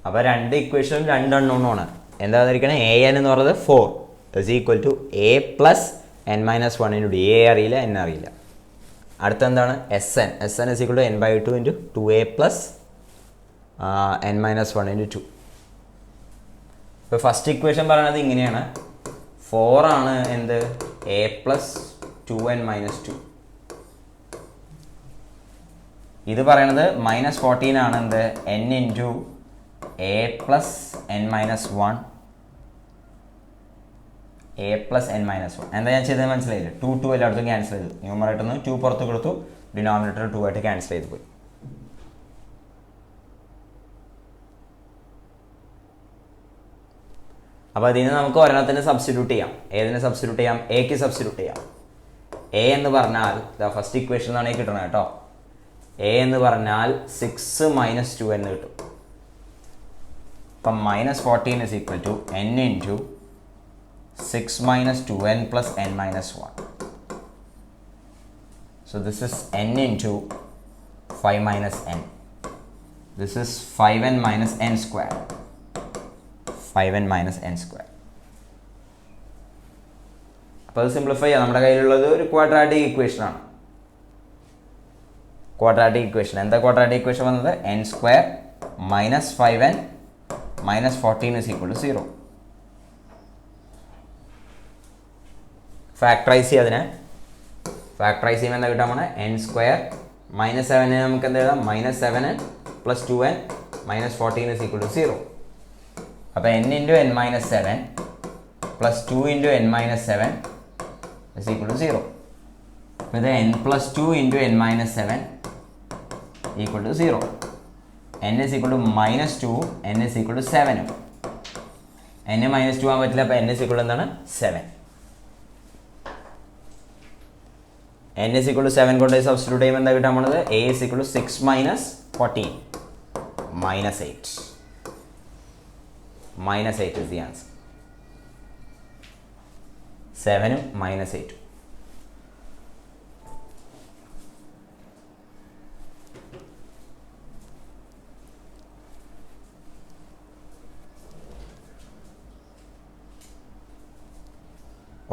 അപ്പോൾ രണ്ട് ഇക്വേഷനും 2 അൺനോണാണ്. എന്തായിരിക്കണേ? AN എന്ന് പറയുന്നത് 4 is equal to A plus N minus 1 into D. A അറിയില്ല, N അറിയില്ല. അടുത്തെന്താണ്? SN is equal to n/2 into 2A plus N minus 1 into 2. ഇപ്പോൾ ഫസ്റ്റ് ഇക്വേഷൻ പറയുന്നത് ഇങ്ങനെയാണ്. 4 ആണ് എന്ത്? A plus 2N minus 2. ഇത് പറയണത് -14 ആണ് എന്ത്? N into A plus N minus 1. A plus N minus 1. എന്താ ഞാൻ ചെയ്തത് മനസ്സിലായില്ല? 2 എല്ലായിടത്തും ക്യാൻസൽ ചെയ്തു. ന്യൂമറേറ്ററിൽ നിന്ന് 2 പുറത്ത് കൊടുത്തു, ഡിനോമിനേറ്റർ 2 ആയിട്ട് ക്യാൻസൽ ചെയ്ത് പോയി. അപ്പോൾ അതിന് നമുക്ക് ഒരെണ്ണത്തിന് സബ്സ്റ്റിറ്റ്യൂട്ട് ചെയ്യാം. ഏതിനെ സബ്സ്റ്റിറ്റ്യൂട്ട് ചെയ്യാം? എക്ക് സബ്സ്റ്റിറ്റ്യൂട്ട് ചെയ്യാം. എ എന്ന് പറഞ്ഞാൽ ഫസ്റ്റ് ഇക്വേഷൻ എന്നാണ് കിട്ടണത് കേട്ടോ. എ എന്ന് പറഞ്ഞാൽ 6 മൈനസ് 2 എന്ന് കിട്ടും. അപ്പം -14 is equal to n into 6 minus 2n plus n minus 1. So this is n into 5 minus n. This is 5n minus n square. 5n minus n square. അപ്പോൾ അത് സിംപ്ലിഫൈ ചെയ്യാം. നമ്മുടെ കയ്യിലുള്ളത് ഒരു ക്വാഡ്രാറ്റിക് ഇക്വേഷൻ ആണ്. ക്വാഡ്രാറ്റിക് ഇക്വേഷൻ എന്താ? Quadratic equation വന്നത് n square minus 5n minus 14 is equal to 0. Factorise ചെയ്യുക. അതിനെ ഫാക്ടറൈസ് ചെയ്യുമ്പോൾ എന്താ കിട്ടാൻ പോണേ? n സ്ക്വയർ മൈനസ് 7 നമുക്ക് എന്താ എഴുതാം? -7n plus 2n minus 14 is equal to 0. അപ്പോൾ n into n minus 7 plus 2 into n minus 7 is equal to 0. അപ്പോൾ ഇത് n plus 2 into n minus 7 equal to 0. n is equal to -2, n is equal to 7. n -2 ആകാൻ പറ്റില്ല. അപ്പോൾ n is equal to എന്താണ്? 7. n is equal to 7 കൊണ്ട് substitute ചെയ്യുമ്പോൾ എന്താ കിട്ടാൻ പോണത്? a is equal to 6 minus 14 minus 8. Minus 8 is the answer. 7 minus 8.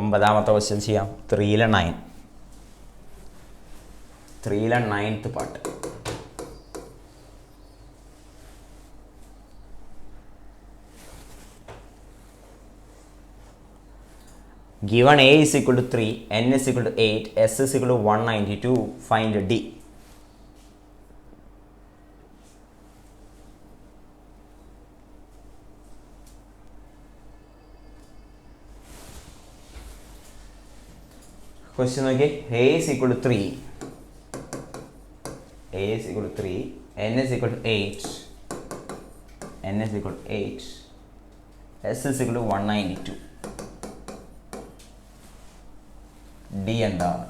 ഒമ്പതാമത്തെ ക്വസ്റ്റ്യൻ ചെയ്യാം. 3-ലെ 9. 3-ലെ 9th part. Given a is equal to 3, n is equal to 8, s is equal to 192, find d. Question okay, a is equal to 3, a is equal to 3, n is equal to 8, n is equal to 8, s is equal to 192. d എന്താണ്?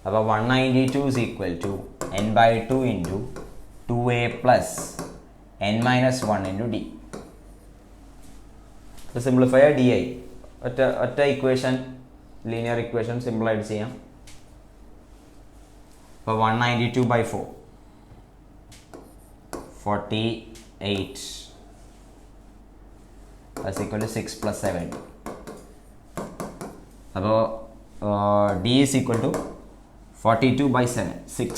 അപ്പോൾ 192 is equal to n by 2 into 2a plus n minus 1 into d. അപ്പോൾ simplify D ആയി. ഒറ്റ equation, linear equation സിമ്പിളായിട്ട് ചെയ്യാം. അപ്പോൾ 192 by 4 48 is equal to 6 plus 7. അപ്പോൾ d is equal to 42 by 7. 6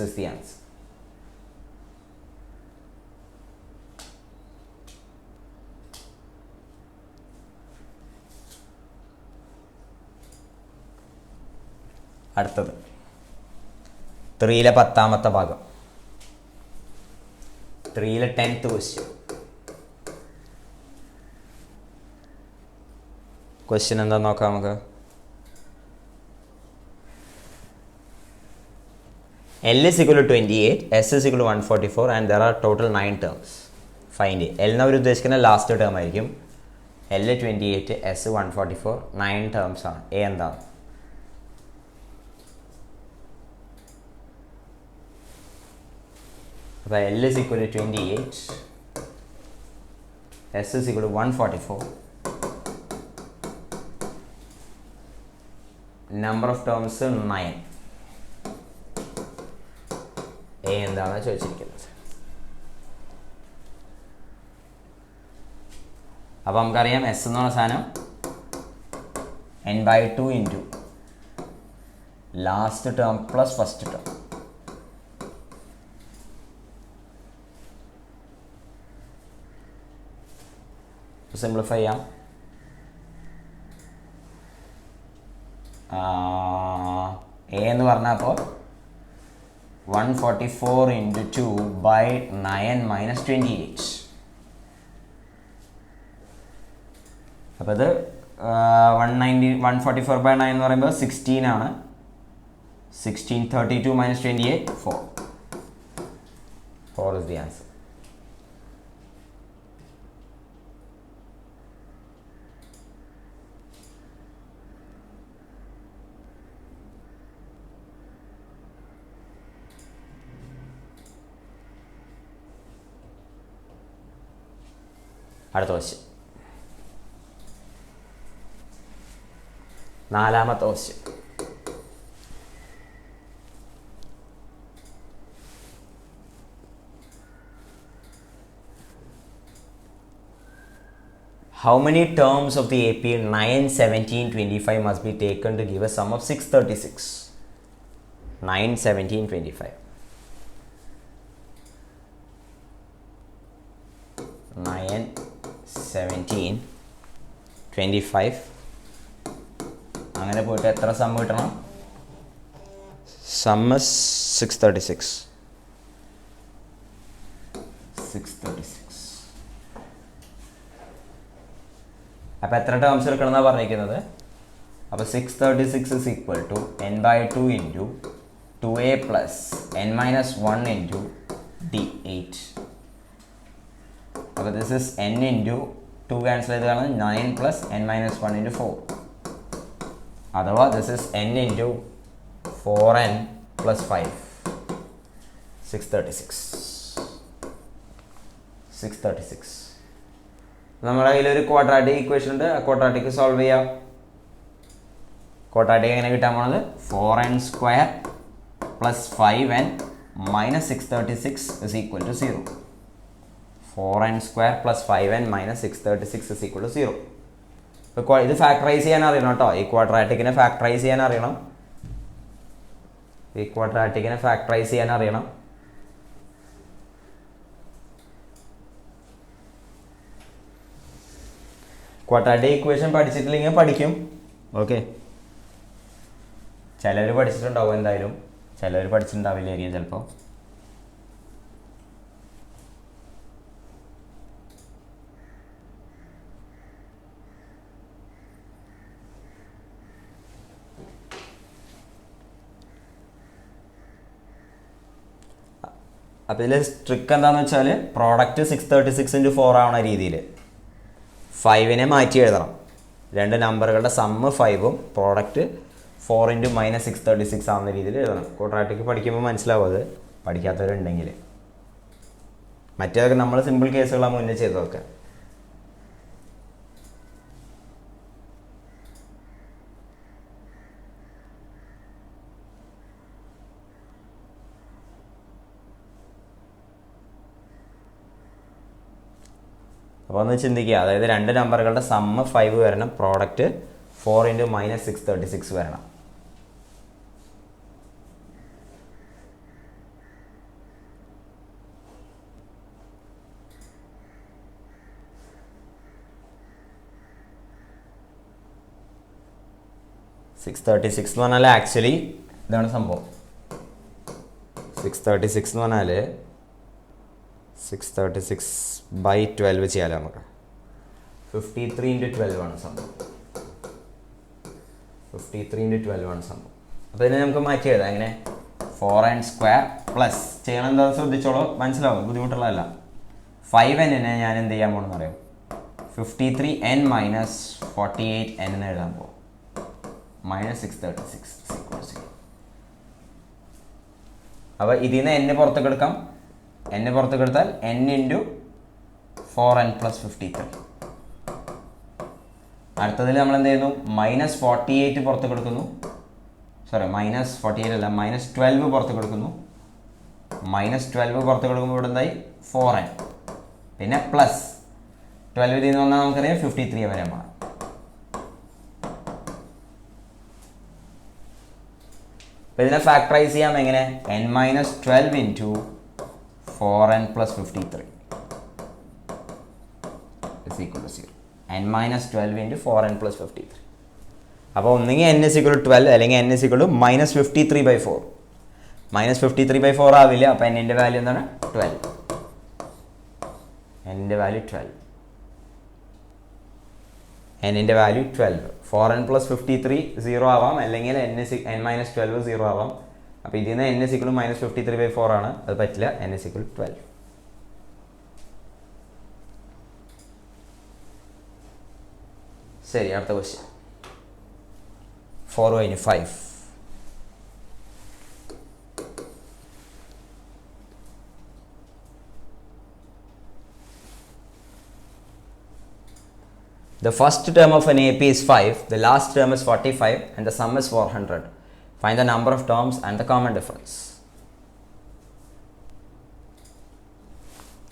is the answer. അടുത്തത് 3-ലെ 10ാമത്തെ ഭാഗം. 3-ലെ 10th ക്വസ്റ്റ്യൻ. ക്വസ്റ്റ്യൻ എന്താന്ന് നോക്കാം നമുക്ക്. L is equal to 28, S is equal to 144 and there are total 9 terms. Find it. L അവർ ഉദ്ദേശിക്കുന്ന last term ആയിരിക്കും. L 28, S 144, 9 terms ആണ്. A എന്താണ്? അപ്പോൾ L is equal to 28, S is equal to 144. Number of terms 9. A എന്താണ് ചോദിച്ചിരിക്കുന്നത്. അപ്പോൾ നമുക്കറിയാം S എന്ന് പറഞ്ഞ സാധനം n by 2 into last term plus first term. Simplify ചെയ്യാം. എ എന്ന് പറഞ്ഞാൽ അപ്പോൾ 144 into 2 by 9 minus 28. അപ്പോൾ ഇത് 144 by 9 എന്ന് പറയുമ്പോൾ 16 ആണ്. 16, 32 minus 28, 4. 4 is the answer. അടുത്ത ക്വസ്റ്റ്യൻ. നാലാമത്തെ question. How many terms of the AP 9, 17, 25 must be taken to give a sum of 636? 9, 17, 25. 9, 17, 25. അങ്ങനെ പോയിട്ട് എത്ര സം കിട്ടണം? സം 636. 636. അപ്പോൾ എത്ര ടേംസ് എടുക്കണം എന്നാണ് പറഞ്ഞിരിക്കുന്നത്? അപ്പോൾ 636 is equal to n/2 into 2a plus n-1 into d8. അപ്പോൾ this is n into 2 cancel ചെയ്ത് കാണുന്നത് 9 plus n-1 into 4. അഥവാ this is n into 4n plus 5. 636. നമ്മുടെ കയ്യിലൊരു ക്വാഡ്രാറ്റിക് ഇക്വേഷൻ ഉണ്ട്. ആ ക്വാഡ്രാറ്റിക് സോൾവ് ചെയ്യാം. ക്വാഡ്രാറ്റിക് എങ്ങനെ കിട്ടാൻ പോണത്? 4n² plus 5n minus 636 is equal to 0. 4n² plus 5n minus 636 is equal to 0. ഇപ്പോൾ ഇത് ഫാക്ടറൈസ് ചെയ്യാൻ അറിയണം കേട്ടോ. ഈ ക്വാഡ്രാറ്റിക്കിനെ ഫാക്ടറൈസ് ചെയ്യാൻ അറിയണം. ക്വാഡ്രാറ്റിക് ഇക്വേഷൻ പഠിച്ചിട്ടില്ലെങ്കിൽ പഠിക്കും. ഓക്കെ, ചിലർ പഠിച്ചിട്ടുണ്ടാവും, എന്തായാലും ചിലർ പഠിച്ചിട്ടുണ്ടാവില്ലായിരിക്കും ചിലപ്പോൾ. അപ്പോൾ ഇതിൽ ട്രിക്ക് എന്താണെന്ന് വെച്ചാൽ പ്രോഡക്റ്റ് 636 into 4 ആവണ രീതിയിൽ 5നെ മാറ്റി എഴുതണം. രണ്ട് നമ്പറുകളുടെ സമ്മ് 5ഉം പ്രോഡക്റ്റ് 4 into -636 ആവുന്ന രീതിയിൽ എഴുതണം. ക്വാഡ്രാറ്റിക് പഠിക്കുമ്പോൾ മനസ്സിലാവും അത്, പഠിക്കാത്തവരുണ്ടെങ്കിൽ. മറ്റേതൊക്കെ നമ്മൾ സിമ്പിൾ കേസുകളാണ് മുന്നേ ചെയ്തതൊക്കെ. അപ്പോൾ ഒന്ന് ചിന്തിക്കുക, അതായത് രണ്ട് നമ്പറുകളുടെ സമ്മ് 5 വരണം, പ്രോഡക്റ്റ് 4 into -636 വരണം. (636) എന്ന് പറഞ്ഞാൽ ആക്ച്വലി ഇതാണ് സംഭവം. 636 എന്ന് പറഞ്ഞാൽ 636/12 ചെയ്യാലോ നമുക്ക്. 53 into 12 ആണ് സംഭവം. 53 into 12 ആണ് സംഭവം. അപ്പോൾ ഇതിനെ നമുക്ക് മാറ്റി എഴുതാം. എങ്ങനെ? 4n² പ്ലസ് ചെയ്യണം, എന്താ ശ്രദ്ധിച്ചോളൂ, മനസ്സിലാവും, ബുദ്ധിമുട്ടുള്ളതല്ല. 5n-നെ ഞാൻ എന്ത് ചെയ്യാൻ പോകണമെന്ന് അറിയാം? 53n minus 48n എന്ന് എഴുതാൻ പോകും. -636. അപ്പോൾ ഇതിൽ നിന്ന് n പുറത്തേക്ക് എടുക്കാം. n പുറത്തേക്ക് എടുത്താൽ n into 4n plus 53. അടുത്തതിൽ നമ്മൾ എന്ത് ചെയ്യുന്നു? -48 പുറത്തേക്ക് എടുക്കുന്നു. -48 അല്ല, -12 പുറത്തേക്ക് എടുക്കുന്നു. -12 പുറത്തേക്ക് എടുക്കുമ്പോൾ ഇവിടെ എന്തായി? 4n. പിന്നെ പ്ലസ് 12 ഇതിൽ നിന്ന് വന്നാൽ നമുക്കറിയാം 53 വരെ പോകണം. അപ്പോൾ ഇതിനെ ഫാക്ടറൈസ് ചെയ്യാം എങ്ങനെ? n-12 into 4n plus 53 is equal to 0. n-12 into 4n plus 53. അപ്പോൾ ഒന്നെങ്കിൽ n is equal to 12 അല്ലെങ്കിൽ n is equal to -53/4. -53/4 ആവില്ല. അപ്പോൾ n-ൻ്റെ വാല്യൂ എന്താണ്? 12. n-ൻ്റെ വാല്യൂ 12. n-ൻ്റെ വാല്യൂ 12. 4n plus 53 0 ആവാം, അല്ലെങ്കിൽ n-12 0 ആവാം. അപ്പോൾ ഇതിൽ നിന്ന് n is equal to -53/4 ആണ്. അത് പറ്റില്ല. n is equal to 12. ശരി, അടുത്ത question. 4/5. The first term of an AP is 5, the last term is 45 and the sum is 400. Find the number of terms and the common difference.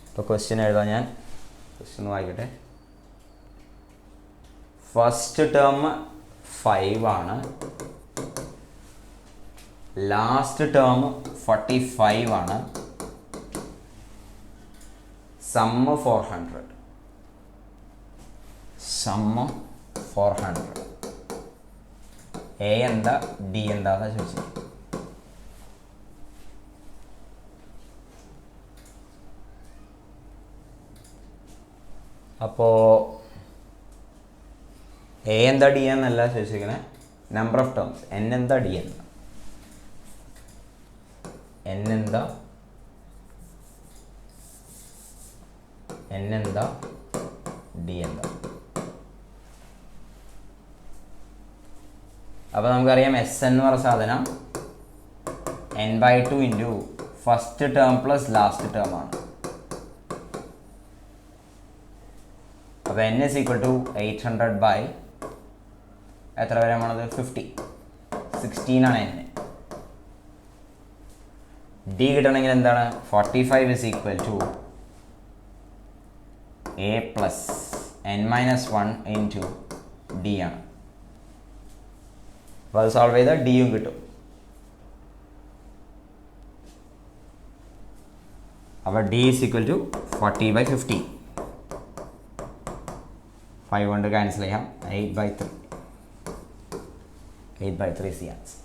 ഇപ്പോൾ question എഴുതാം ഞാൻ. Question വായിക്കട്ടെ. First term 5 ആണ്, last term 45 ആണ്, sum 400. Sum 400. A എന്താ D എന്താന്ന് ചോദിച്ചത്. അപ്പോൾ എ എന്താ ഡി എന്നല്ല ചോദിച്ചിരിക്കുന്നത്, നമ്പർ ഓഫ് ടേംസ്. എൻ എന്താ ഡി എന്താ, എൻ എന്താ ഡി എന്താ. അപ്പോൾ നമുക്കറിയാം എസ് എന്ന് പറഞ്ഞ സാധനം n/2 into first term plus last term ആണ്. അപ്പോൾ n is equal to 800 by എത്ര വരെ ആണത് 50, 16 ആണ് n. ഡി കിട്ടണമെങ്കിൽ എന്താണ്, 45 is equal to a plus n-1 into d ആണ്. അപ്പോൾ അത് സോൾവ് ചെയ്താൽ ഡിയും കിട്ടും. അപ്പോൾ ഡി is equal to 40/50. 5 കൊണ്ട് ക്യാൻസൽ ചെയ്യാം. 8/3. 8/3 is the answer.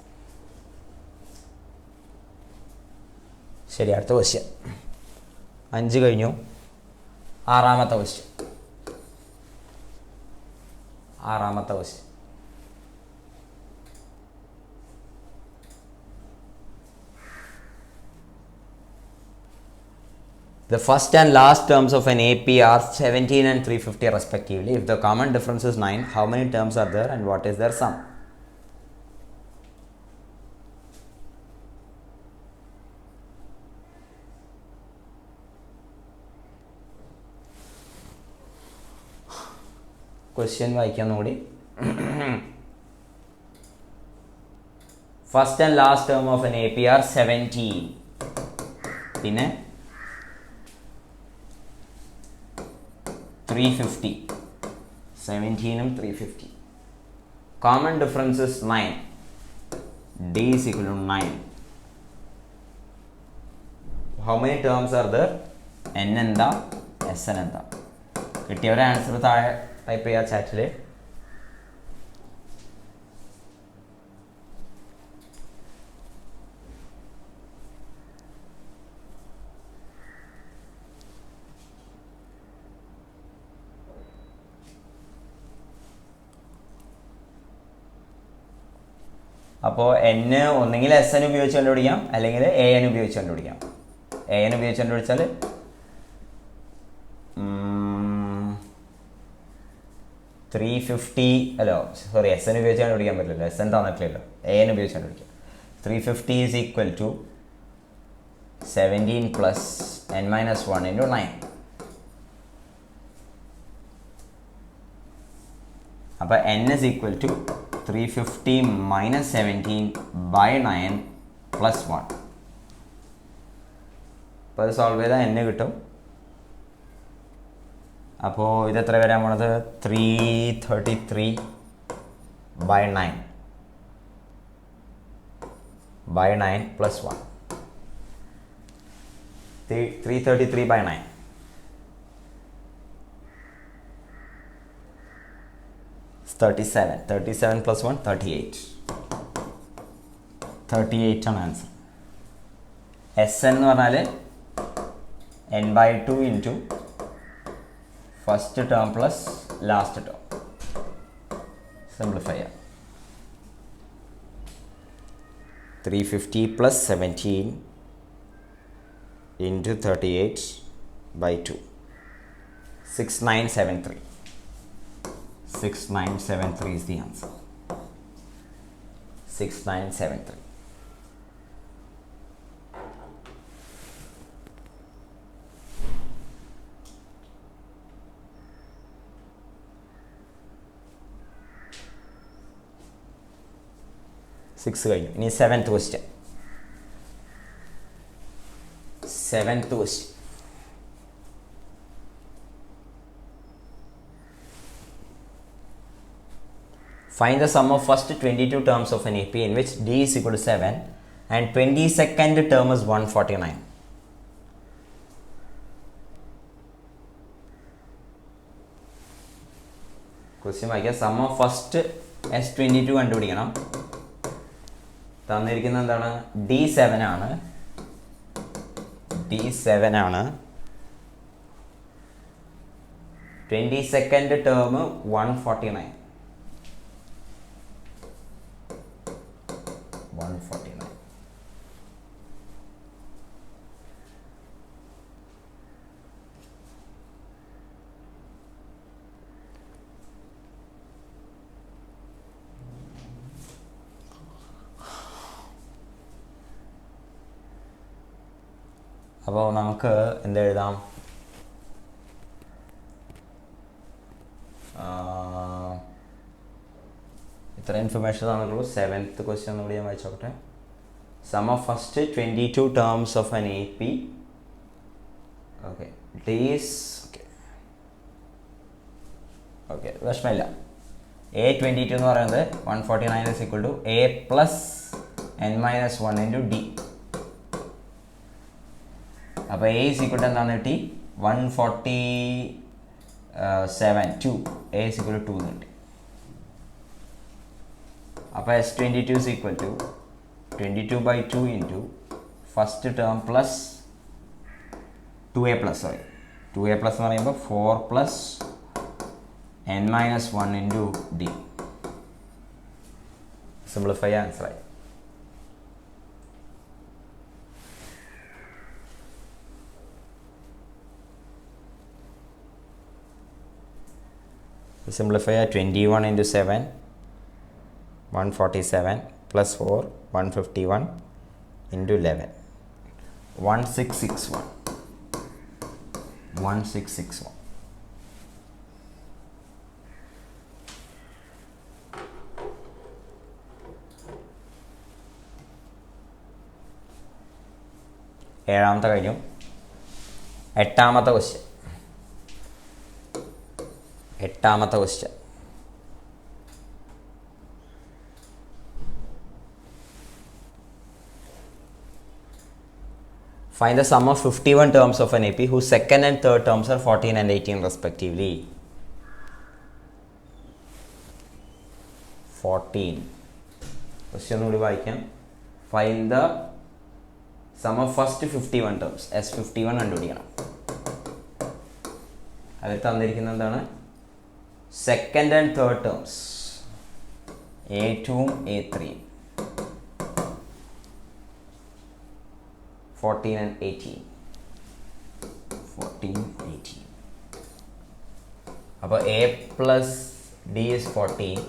ശരി, അടുത്ത ക്വസ്റ്റ്യൻ. 5 കഴിഞ്ഞു. ആറാമത്തെ question. The first and last terms of an AP are 17 and 350 respectively. If the common difference is 9, how many terms are there and what is their sum? Question വായിക്കാൻ കൂടി. First and last term of an AP are 17. പിന്നെ 350. 17 350. Common difference is 9. D is equal to 9. How many terms are there? N എന്താ, S എന്താ. കിട്ടിയവരെ answer താഴെ type ചെയ്യാം ചാറ്റിൽ. അപ്പോൾ n ഒന്നെങ്കിൽ എസ് എൻ ഉപയോഗിച്ച് കണ്ടുപിടിക്കാം, അല്ലെങ്കിൽ എ എൻ ഉപയോഗിച്ച് കണ്ടുപിടിക്കാം. എ എൻ ഉപയോഗിച്ച് കണ്ടുപിടിച്ചാൽ 350 അല്ലോ, സോറി, എസ് എൻ ഉപയോഗിച്ച് കണ്ടുപിടിക്കാൻ പറ്റില്ലല്ലോ, എസ് എൻ തന്നിട്ടില്ലല്ലോ. എ എൻ ഉപയോഗിച്ച് കണ്ടുപിടിക്കാം. 350 is equal to 17 plus n-1 into 9. അപ്പോൾ n is equal to 350 minus 17 by 9 plus 1. അപ്പോൾ അത് സോൾവ് ചെയ്താൽ n കിട്ടും. അപ്പോൾ ഇത് എത്ര വരാൻ പോണത്, 333 by 9 plus 1. 333 by 9. 37 plus 1 38. 38 ആണ് ആൻസർ. എസ് എന്ന് പറഞ്ഞാൽ n/2 into first term plus last term. Simplify ചെയ്യാം. 350 plus 17 into 38 by 2. 6973. 6973 is the answer. 6973. 6 കഴിഞ്ഞു. ഇനി 7th question. 7th question. Find the sum of first 22 terms of an AP in which D is equal to 7 and 22nd term is 149. Question വായിക്കാം. Some of first S22 കണ്ടുപിടിക്കണം. തന്നിരിക്കുന്നത് എന്താണ്? D7 ആണ്. D7 ആണ്. 22nd term 149. 149. അപ്പോൾ നമുക്ക് എന്തെഴുതാം? ഇത്ര information ആണെന്നുള്ളൂ. 7th question കൂടി ഞാൻ വായിച്ചോട്ടെ. Sum of first 22 terms of an AP. Okay, these okay വിഷമമില്ല. A22 എന്ന് പറയുന്നത് 149 is equal to A plus n-1 into D. അപ്പോൾ A is equal to എന്താണ് കിട്ടി? 147 2. A is equal to 2 എന്ന് കിട്ടി. അപ്പോൾ S22 is equal to 22/2 into first term plus 2A plus, sorry, 2A plus എന്ന് പറയുമ്പോൾ 4 plus n-1 into D. Simplify answer ആയി. Simplify 21 into 7, 147 plus 4, 151 into 11, 1661. 1661. ഏഴാമത്തെ കഴിഞ്ഞു. എട്ടാമത്തെ question. Find the sum of 51 terms of an AP whose second and third terms are 14 and 18 respectively. 14. Question കൂടി വായിക്കാം. Find the sum of first 51 terms. S51 കണ്ടുപിടിക്കണം. അതിൽ തന്നിരിക്കുന്നത് എന്താണ്? സെക്കൻഡ് ആൻഡ് തേർഡ് ടേംസ് A2ഉം A3, 14 and 18. 14, 18. അപ്പോൾ A plus D is 14,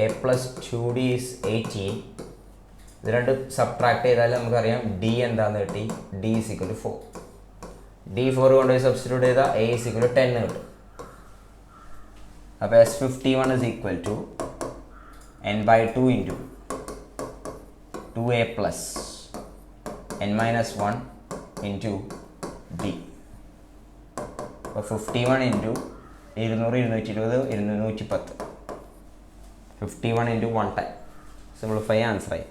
A plus 2D is 18. ഇത് രണ്ട് സബ്ട്രാക്ട് ചെയ്താൽ നമുക്കറിയാം D എന്താണെന്ന് കിട്ടി. D is equal to 4. D4 കൊണ്ടുപോയി സബ്സ്റ്റിറ്റ്യൂട്ട് ചെയ്താൽ A is equal to 10 കിട്ടും. അപ്പോൾ S51 is equal to n/2 into 2A plus n-1 into D. അപ്പോൾ 51 into 200, 220, 110. 51 into 110. സിംപ്ലിഫൈ ആൻസർ ആയി.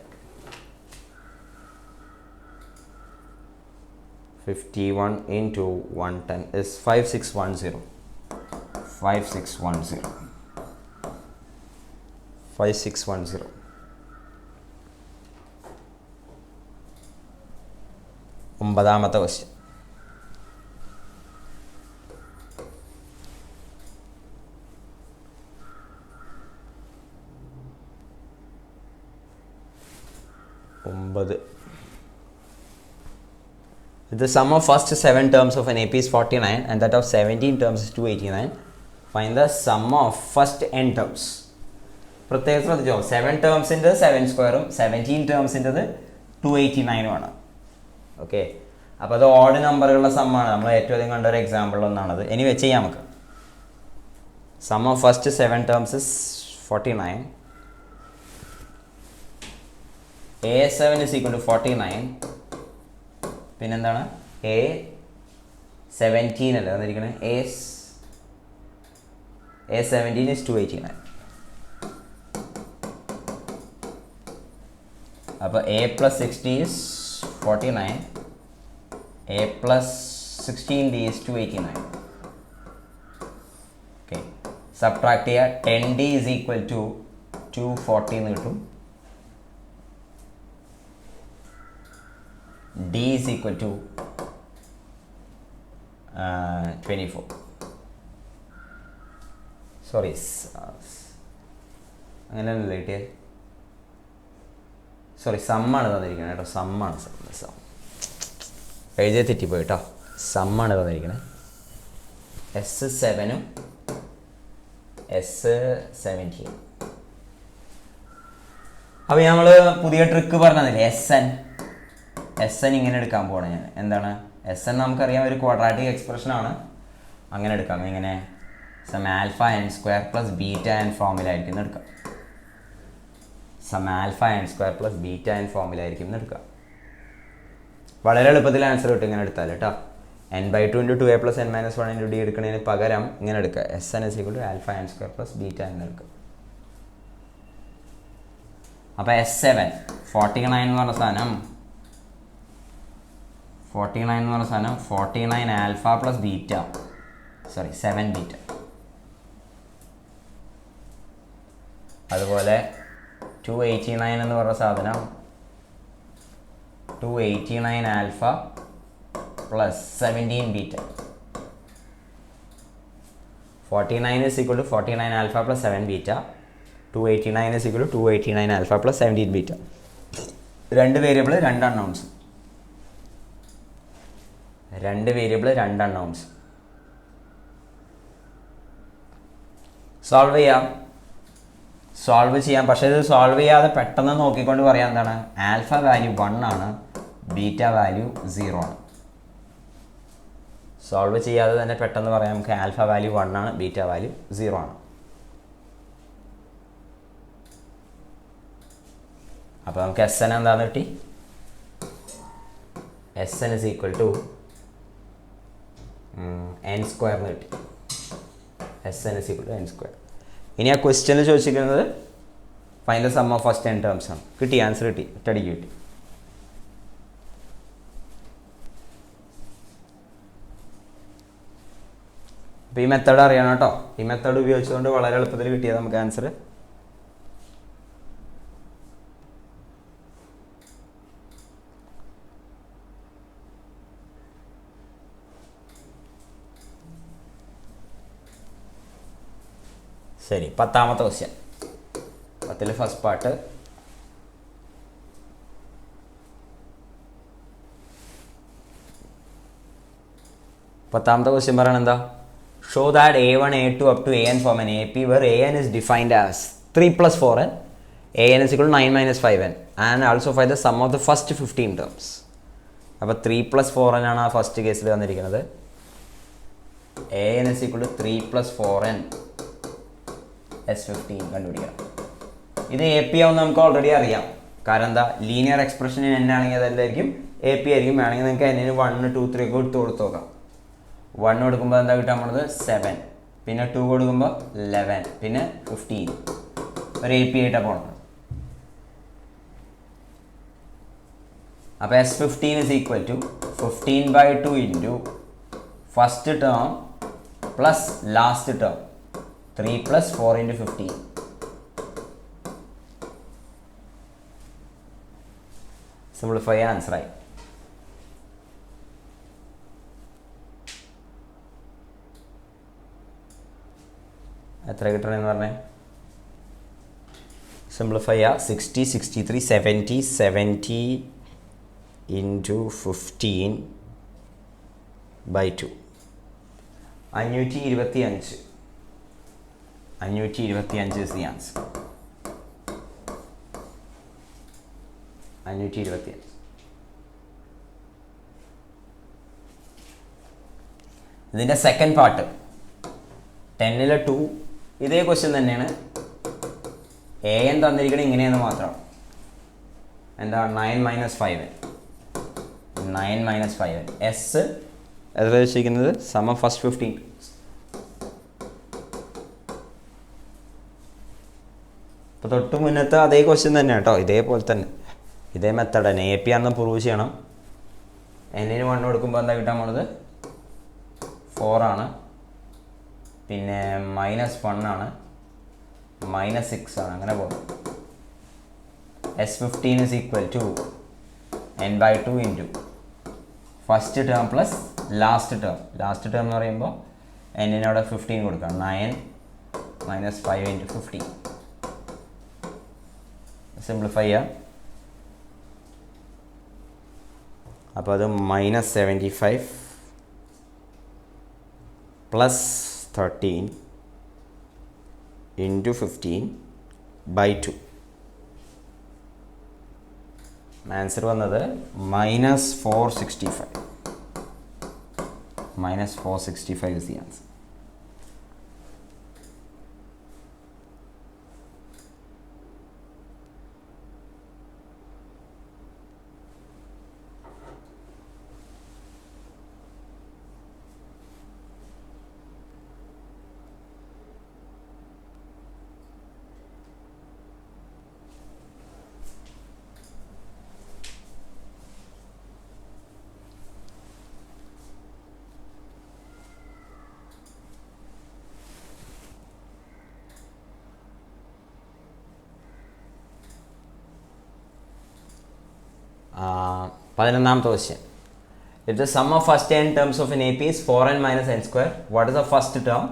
51 into 110 is 5610. 5610. 5610. ഒമ്പതാമത്തെ question. The sum of first 7 terms of an AP is 49 and that of 17 terms is 289. Find the sum of first n terms. പ്രത്യേകം ശ്രദ്ധിച്ചോ, 7 ടേംസിൻ്റെ 7 സ്ക്വയറും 17 ടേംസിൻ്റെത് 289 ആണ്. Okay, അപ്പോൾ അത് odd നമ്പറുകളുടെ സമ്മാണ്. നമ്മൾ ഏറ്റവും അധികം കണ്ട ഒരു എക്സാമ്പിൾ ഒന്നാണത്. ഇനി വെച്ച് ചെയ്യാം നമുക്ക്. Sum of first 7 terms is 49 A7 is equal to 49. പിന്നെന്താണ് A17 അല്ലേ തന്നിരിക്കണേ. A17 is 289. അപ്പോൾ A plus 60 is 49. A plus 16D is 289. Okay. Subtract here. 10D is equal to 240 എന്ന് കിട്ടും. D is equal to 24. Sorry. അങ്ങനെയല്ലേ കിട്ടിയേ? Sorry, സമ്മാണ് തന്നിരിക്കുന്നത് കേട്ടോ. സമ്മാണ് some എഴുതിയ തെറ്റിപ്പോയി കേട്ടോ. സമ്മാണ് തന്നിരിക്കുന്നത്. S7 S17. അപ്പോൾ നമ്മൾ പുതിയ ട്രിക്ക് പറഞ്ഞതില്ലേ, എസ് എൻ ഇങ്ങനെ എടുക്കാൻ പോകണം ഞാൻ. എന്താണ് എസ് എൻ? നമുക്കറിയാം ഒരു ക്വാഡ്രാറ്റിക് എക്സ്പ്രഷനാണ്. അങ്ങനെ എടുക്കാം. ഇങ്ങനെ sum alpha n square plus beta n ഫോമിലായിരിക്കും എടുക്കാം. Sum alpha n square plus beta n ഫോമിലായിരിക്കും എടുക്കാം. വളരെ എളുപ്പത്തിൽ ആൻസർ കിട്ടും ഇങ്ങനെ എടുത്താൽ കേട്ടോ. n/2 × 2a + n - 1 × d എടുക്കുന്നതിന് പകരം ഇങ്ങനെ എടുക്കുക. Sn = alpha n square plus beta എന്ന് എടുക്കുക. അപ്പോൾ S7 49 എന്ന് പറഞ്ഞ സാധനം 49 alpha plus beta, sorry 7 beta. അതുപോലെ 289 എന്ന് പറഞ്ഞ സാധനം 289 alpha plus 17 beta. 49 is equal to 49 alpha plus 7 beta. 289 is equal to 289 alpha plus 17 beta. രണ്ട് വേരിയബിൾ രണ്ട് അൺനോൺസ്. സോൾവ് ചെയ്യാം. പക്ഷേ ഇത് സോൾവ് ചെയ്യാതെ പെട്ടെന്ന് നോക്കിക്കൊണ്ട് പറയാം എന്താണ്, ആൽഫ വാല്യൂ 1 ആണ്, ബീറ്റ വാല്യൂ 0 ആണ്. സോൾവ് ചെയ്യാതെ തന്നെ പെട്ടെന്ന് പറയാം നമുക്ക് ആൽഫ വാല്യൂ 1 ആണ്, ബീറ്റ വാല്യൂ 0 ആണ്. അപ്പോൾ നമുക്ക് എസ് എൻ എന്താണെന്ന് കിട്ടി? S N is equal to n square എന്ന് കിട്ടി. S N is equal to n square. ഇനി ആ ക്വസ്റ്റ്യനിൽ ചോദിച്ചിരിക്കുന്നത് find the sum of first n terms ആണ്. കിട്ടി, ആൻസർ കിട്ടി, ഒറ്റയടിക്ക് കിട്ടി. അപ്പോൾ ഈ മെത്തേഡ് അറിയണം കേട്ടോ. ഈ മെത്തേഡ് ഉപയോഗിച്ചുകൊണ്ട് വളരെ എളുപ്പത്തിൽ കിട്ടിയത് നമുക്ക് ആൻസർ. ശരി, 10ാമത്തെ ക്വസ്റ്റ്യൻ. 10ൽ ഫസ്റ്റ് പാർട്ട്. പത്താമത്തെ ക്വസ്റ്റ്യൻ പറയണത് എന്താ? Show that A1, A2 up to AN form an AP where AN is defined as 3 plus 4n, AN is equal to 9 minus 5n, and also find the sum of the first 15 terms. അപ്പോൾ 3 plus 4n ആണ് ആ first കേസിൽ വന്നിരിക്കുന്നത്. AN is equal to 3 plus 4n S15 കണ്ടുപിടിക്കണം. ഇത് AP ആവുമെന്ന് നമുക്ക് already അറിയാം. കാരണം എന്താ, ലീനിയർ എക്സ്പ്രഷൻ n ആണെങ്കിൽ അതെല്ലായിരിക്കും AP ആയിരിക്കും. വേണമെങ്കിൽ നിങ്ങൾക്ക് n 1, 2, 3 ഒക്കെ കൊടുത്ത് നോക്കാം. 1 കൊടുക്കുമ്പോൾ എന്താ കിട്ടാൻ പോണത്? 7. പിന്നെ 2 കൊടുക്കുമ്പോൾ 11. പിന്നെ 15. ഒരു AP ആയിട്ടാണ് പോണത്. അപ്പോൾ S15 is equal to 15/2 into first term plus last term 3 plus 4 into 15. Simplify answer ആയി. എത്ര കിട്ടണമെന്ന് പറഞ്ഞേ? Simplify 60, 63, 70, 70 into 15/2. 525. 525 is the answer. 525. ഇതിൻ്റെ സെക്കൻഡ് പാർട്ട് 10ലെ 2 ഇതേ ക്വസ്റ്റ്യൻ തന്നെയാണ്. AN തന്നിരിക്കണത് ഇങ്ങനെയെന്ന് മാത്രം. എന്താ 9 മൈനസ് 5 9 മൈനസ് 5 എസ് എത്ര വെച്ചിരിക്കുന്നത് സം ഓഫ് ഫസ്റ്റ് 15. അപ്പോൾ തൊട്ട് മുന്നത്തെ അതേ ക്വസ്റ്റ്യൻ തന്നെ കേട്ടോ, ഇതേപോലെ തന്നെ ഇതേ മെത്തേഡ് തന്നെ. എ പി ആണെന്ന് പ്രൂവ് ചെയ്യണം. എന്നിന് 1 കൊടുക്കുമ്പോൾ എന്താ കിട്ടാൻ പോണത് 4 ആണ്, പിന്നെ -1 ആണ്, -6 ആണ്, അങ്ങനെ പോകും. S15 is equal to n/2 into first term plus last term. Last term എന്ന് പറയുമ്പോൾ എന്നിനവിടെ 15 കൊടുക്കാം. 9 മൈനസ് 5 ഇൻറ്റു 15. സിംപ്ലിഫൈ ചെയ്യാം. അപ്പോൾ അത് -75 പ്ലസ് 13 ഇൻറ്റു 15/2. ആൻസർ വന്നത് -465. -465 is the answer. പതിനൊന്നാമത്തെ question. If the sum of first n terms of an AP is 4n minus n square, what is the first term?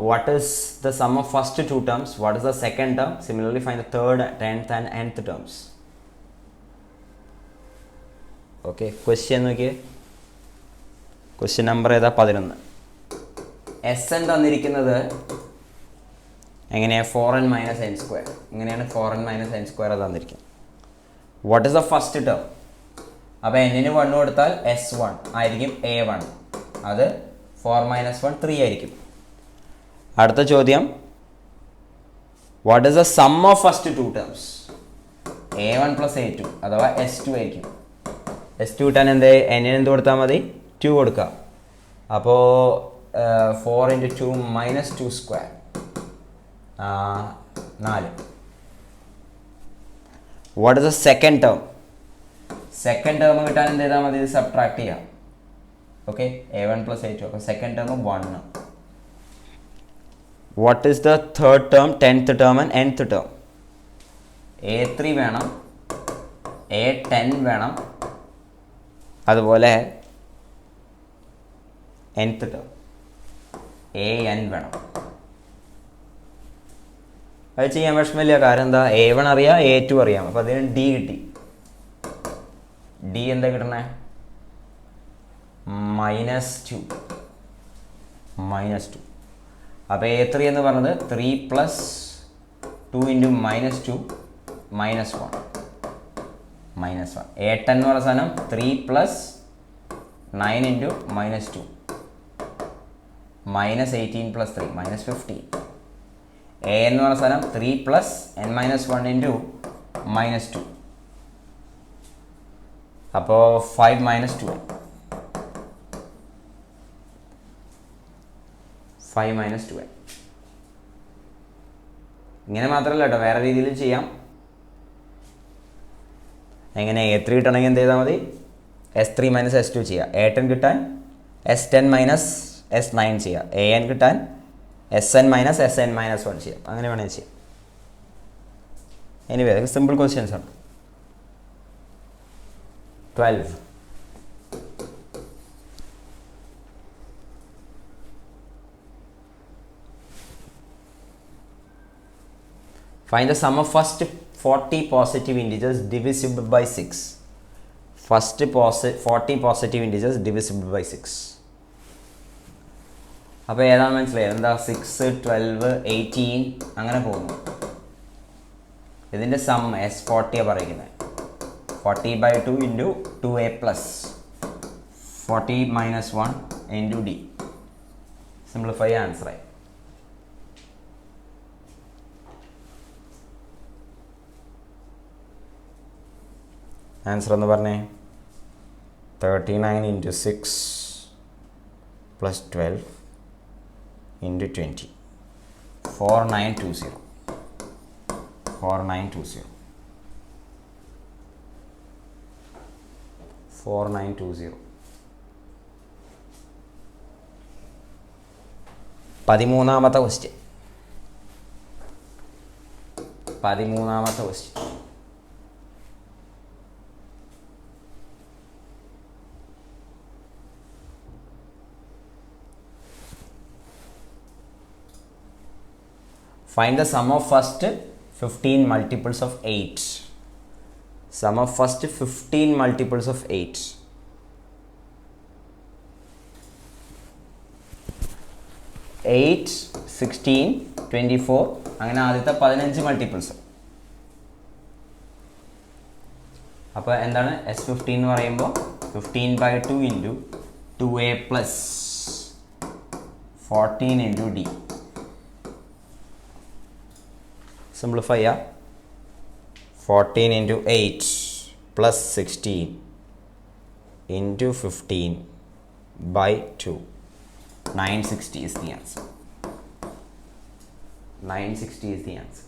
What is the sum of first two terms? What is the second term? Similarly, find the third, 10th and nth terms. Okay, question നോക്കിയേ. Question number ഏതാ 11. S N തന്നിരിക്കുന്നത് എങ്ങനെയാണ് 4n minus n square. ഇങ്ങനെയാണ് 4n minus n square തന്നിരിക്കുന്നത്. What is the first term? അപ്പോൾ എന്നിന് 1 കൊടുത്താൽ S1 ആയിരിക്കും A1, അത് 4 - 1 3 ആയിരിക്കും. അടുത്ത ചോദ്യം, what is the sum of first two terms? A1 + A2 അഥവാ S2 ആയിരിക്കും. S2 കിട്ടാൻ എന്നിന് എന്ത് കൊടുത്താൽ മതി? 2 കൊടുക്കുക. അപ്പോൾ 4 × 2 - 2 square 4. What is the second term? Second term കിട്ടാൻ എന്ത് ചെയ്താൽ മതി? ഇത് സബ്ട്രാക്ട് ചെയ്യാം. Okay, A1 + A2. അപ്പോൾ second term 1. What is the third term, 10th term and nth term? A3 വേണം, A10 വേണം, അതുപോലെ nth ടേം AN വേണം. അത് ചെയ്യാൻ വിഷമമില്ല, കാരണം എന്താ, A1 അറിയാം, A2 അറിയാം. അപ്പോൾ അതിന് D കിട്ടി. D എന്താ കിട്ടണേ? -2. അപ്പോൾ A3 എന്ന് പറഞ്ഞത് 3 + 2 × -2 -1. A10 എന്ന് പറഞ്ഞ സാധനം 3 + 9 × -2 -18 + 3 -15. A എന്ന് പറഞ്ഞ സാധനം 3 + n-1 × -2. അപ്പോൾ 5 - 2. 5 - 2. ഇങ്ങനെ മാത്രമല്ല കേട്ടോ, വേറെ രീതിയിലും ചെയ്യാം. എങ്ങനെ? A3 കിട്ടണമെങ്കിൽ എന്ത് ചെയ്താൽ മതി? S3 - S2 ചെയ്യുക. A10 കിട്ടാൻ S10 - S9 ചെയ്യുക. AN കിട്ടാൻ SN - SN - 1 ചെയ്യാം. അങ്ങനെ വേണമെങ്കിൽ ചെയ്യാം. എനിവേ, അതൊക്കെ സിമ്പിൾ ക്വസ്റ്റ്യൻസ് ആണ്. 12. Find the sum of first 40 positive integers divisible by 6. First 40 positive integers divisible by 6. അപ്പോൾ ഏതാണ് മനസ്സിലായത്? എന്താ 6, 12, 18 അങ്ങനെ പോകുന്നു. ഇതിൻ്റെ സം S40 പറയുന്നത്. 40/2 × 2A + 40 - 1 × D. സിംപ്ലിഫൈ ആൻസറായി. ആൻസർ എന്ന് പറഞ്ഞേ 39 into 6 plus 12 into 20. 4920. 4920. 4920. 13ാമത്തെ ക്വസ്റ്റ്യൻ. 13ാമത്തെ question. Find the sum of first 15 multiples of 8. Sum of first 15 multiples of 8. 8, 16, 24 അങ്ങനെ ആദ്യത്തെ 15 മൾട്ടിപ്പിൾസ്. അപ്പോൾ എന്താണ് S15 എന്ന് പറയുമ്പോൾ 15/2 into 2a plus 14 into d. Simplify ചെയ്യാം. 14 into 8 plus 16 into 15 by 2. 960 is the answer. 960 is the answer.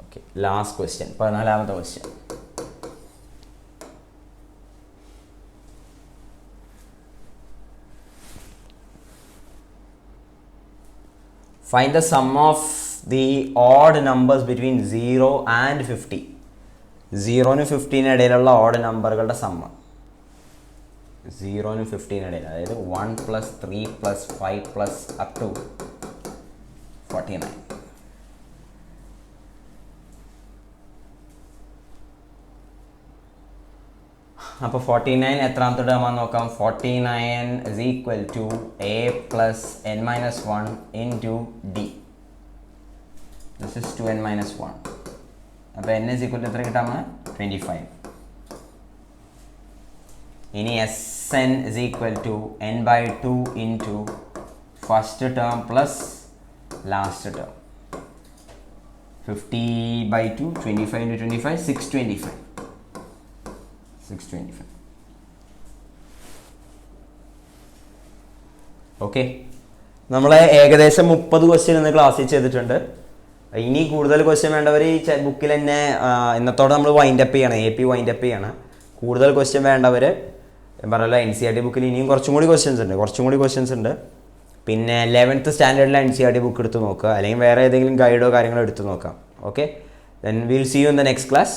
Okay, last question. 14ാമത്തെ question. Find the sum of the odd numbers between 0 and 50. 0 to 15 ഇടയിലുള്ള odd നമ്പറുകളുടെ സമ്മ. 0 to 15 ഇടയിൽ, അതായത് 1 plus 3 plus 5 plus up to 49. അപ്പോൾ 49 എത്രാമത്തെ term ആണെന്ന് നോക്കാം. 49 is equal to a plus n minus 1 into d. This is 2n minus 1. അപ്പോൾ n is equal to എത്ര കിട്ടാമോ 25. ഇനി sn is equal to n/2 into first term plus last term. 50/2, 25 into 25, 625. 625. Okay, നമ്മൾ ഏകദേശം 30 question ഇന്ന് ക്ലാസ്സിൽ ചെയ്തിട്ടുണ്ട്. ഇനി കൂടുതൽ ക്വസ്റ്റ്യൻ വേണ്ടവർ ഈ ബുക്കിൽ തന്നെ ഇന്നത്തോടെ നമ്മൾ വൈൻഡപ്പ് ചെയ്യണം. AP വൈൻഡപ്പ് ചെയ്യണം. കൂടുതൽ ക്വസ്റ്റ്യൻ വേണ്ടവർ പറഞ്ഞല്ലോ NCERT ബുക്കിൽ ഇനിയും കുറച്ചും കൂടി ക്വസ്റ്റ്യൻസ് ഉണ്ട്. പിന്നെ 11th സ്റ്റാൻഡേർഡിലെ NCERT ബുക്ക് എടുത്ത് നോക്കുക, അല്ലെങ്കിൽ വേറെ ഏതെങ്കിലും ഗൈഡോ കാര്യങ്ങളോ എടുത്ത് നോക്കാം. Okay, then we'll see you in the next class.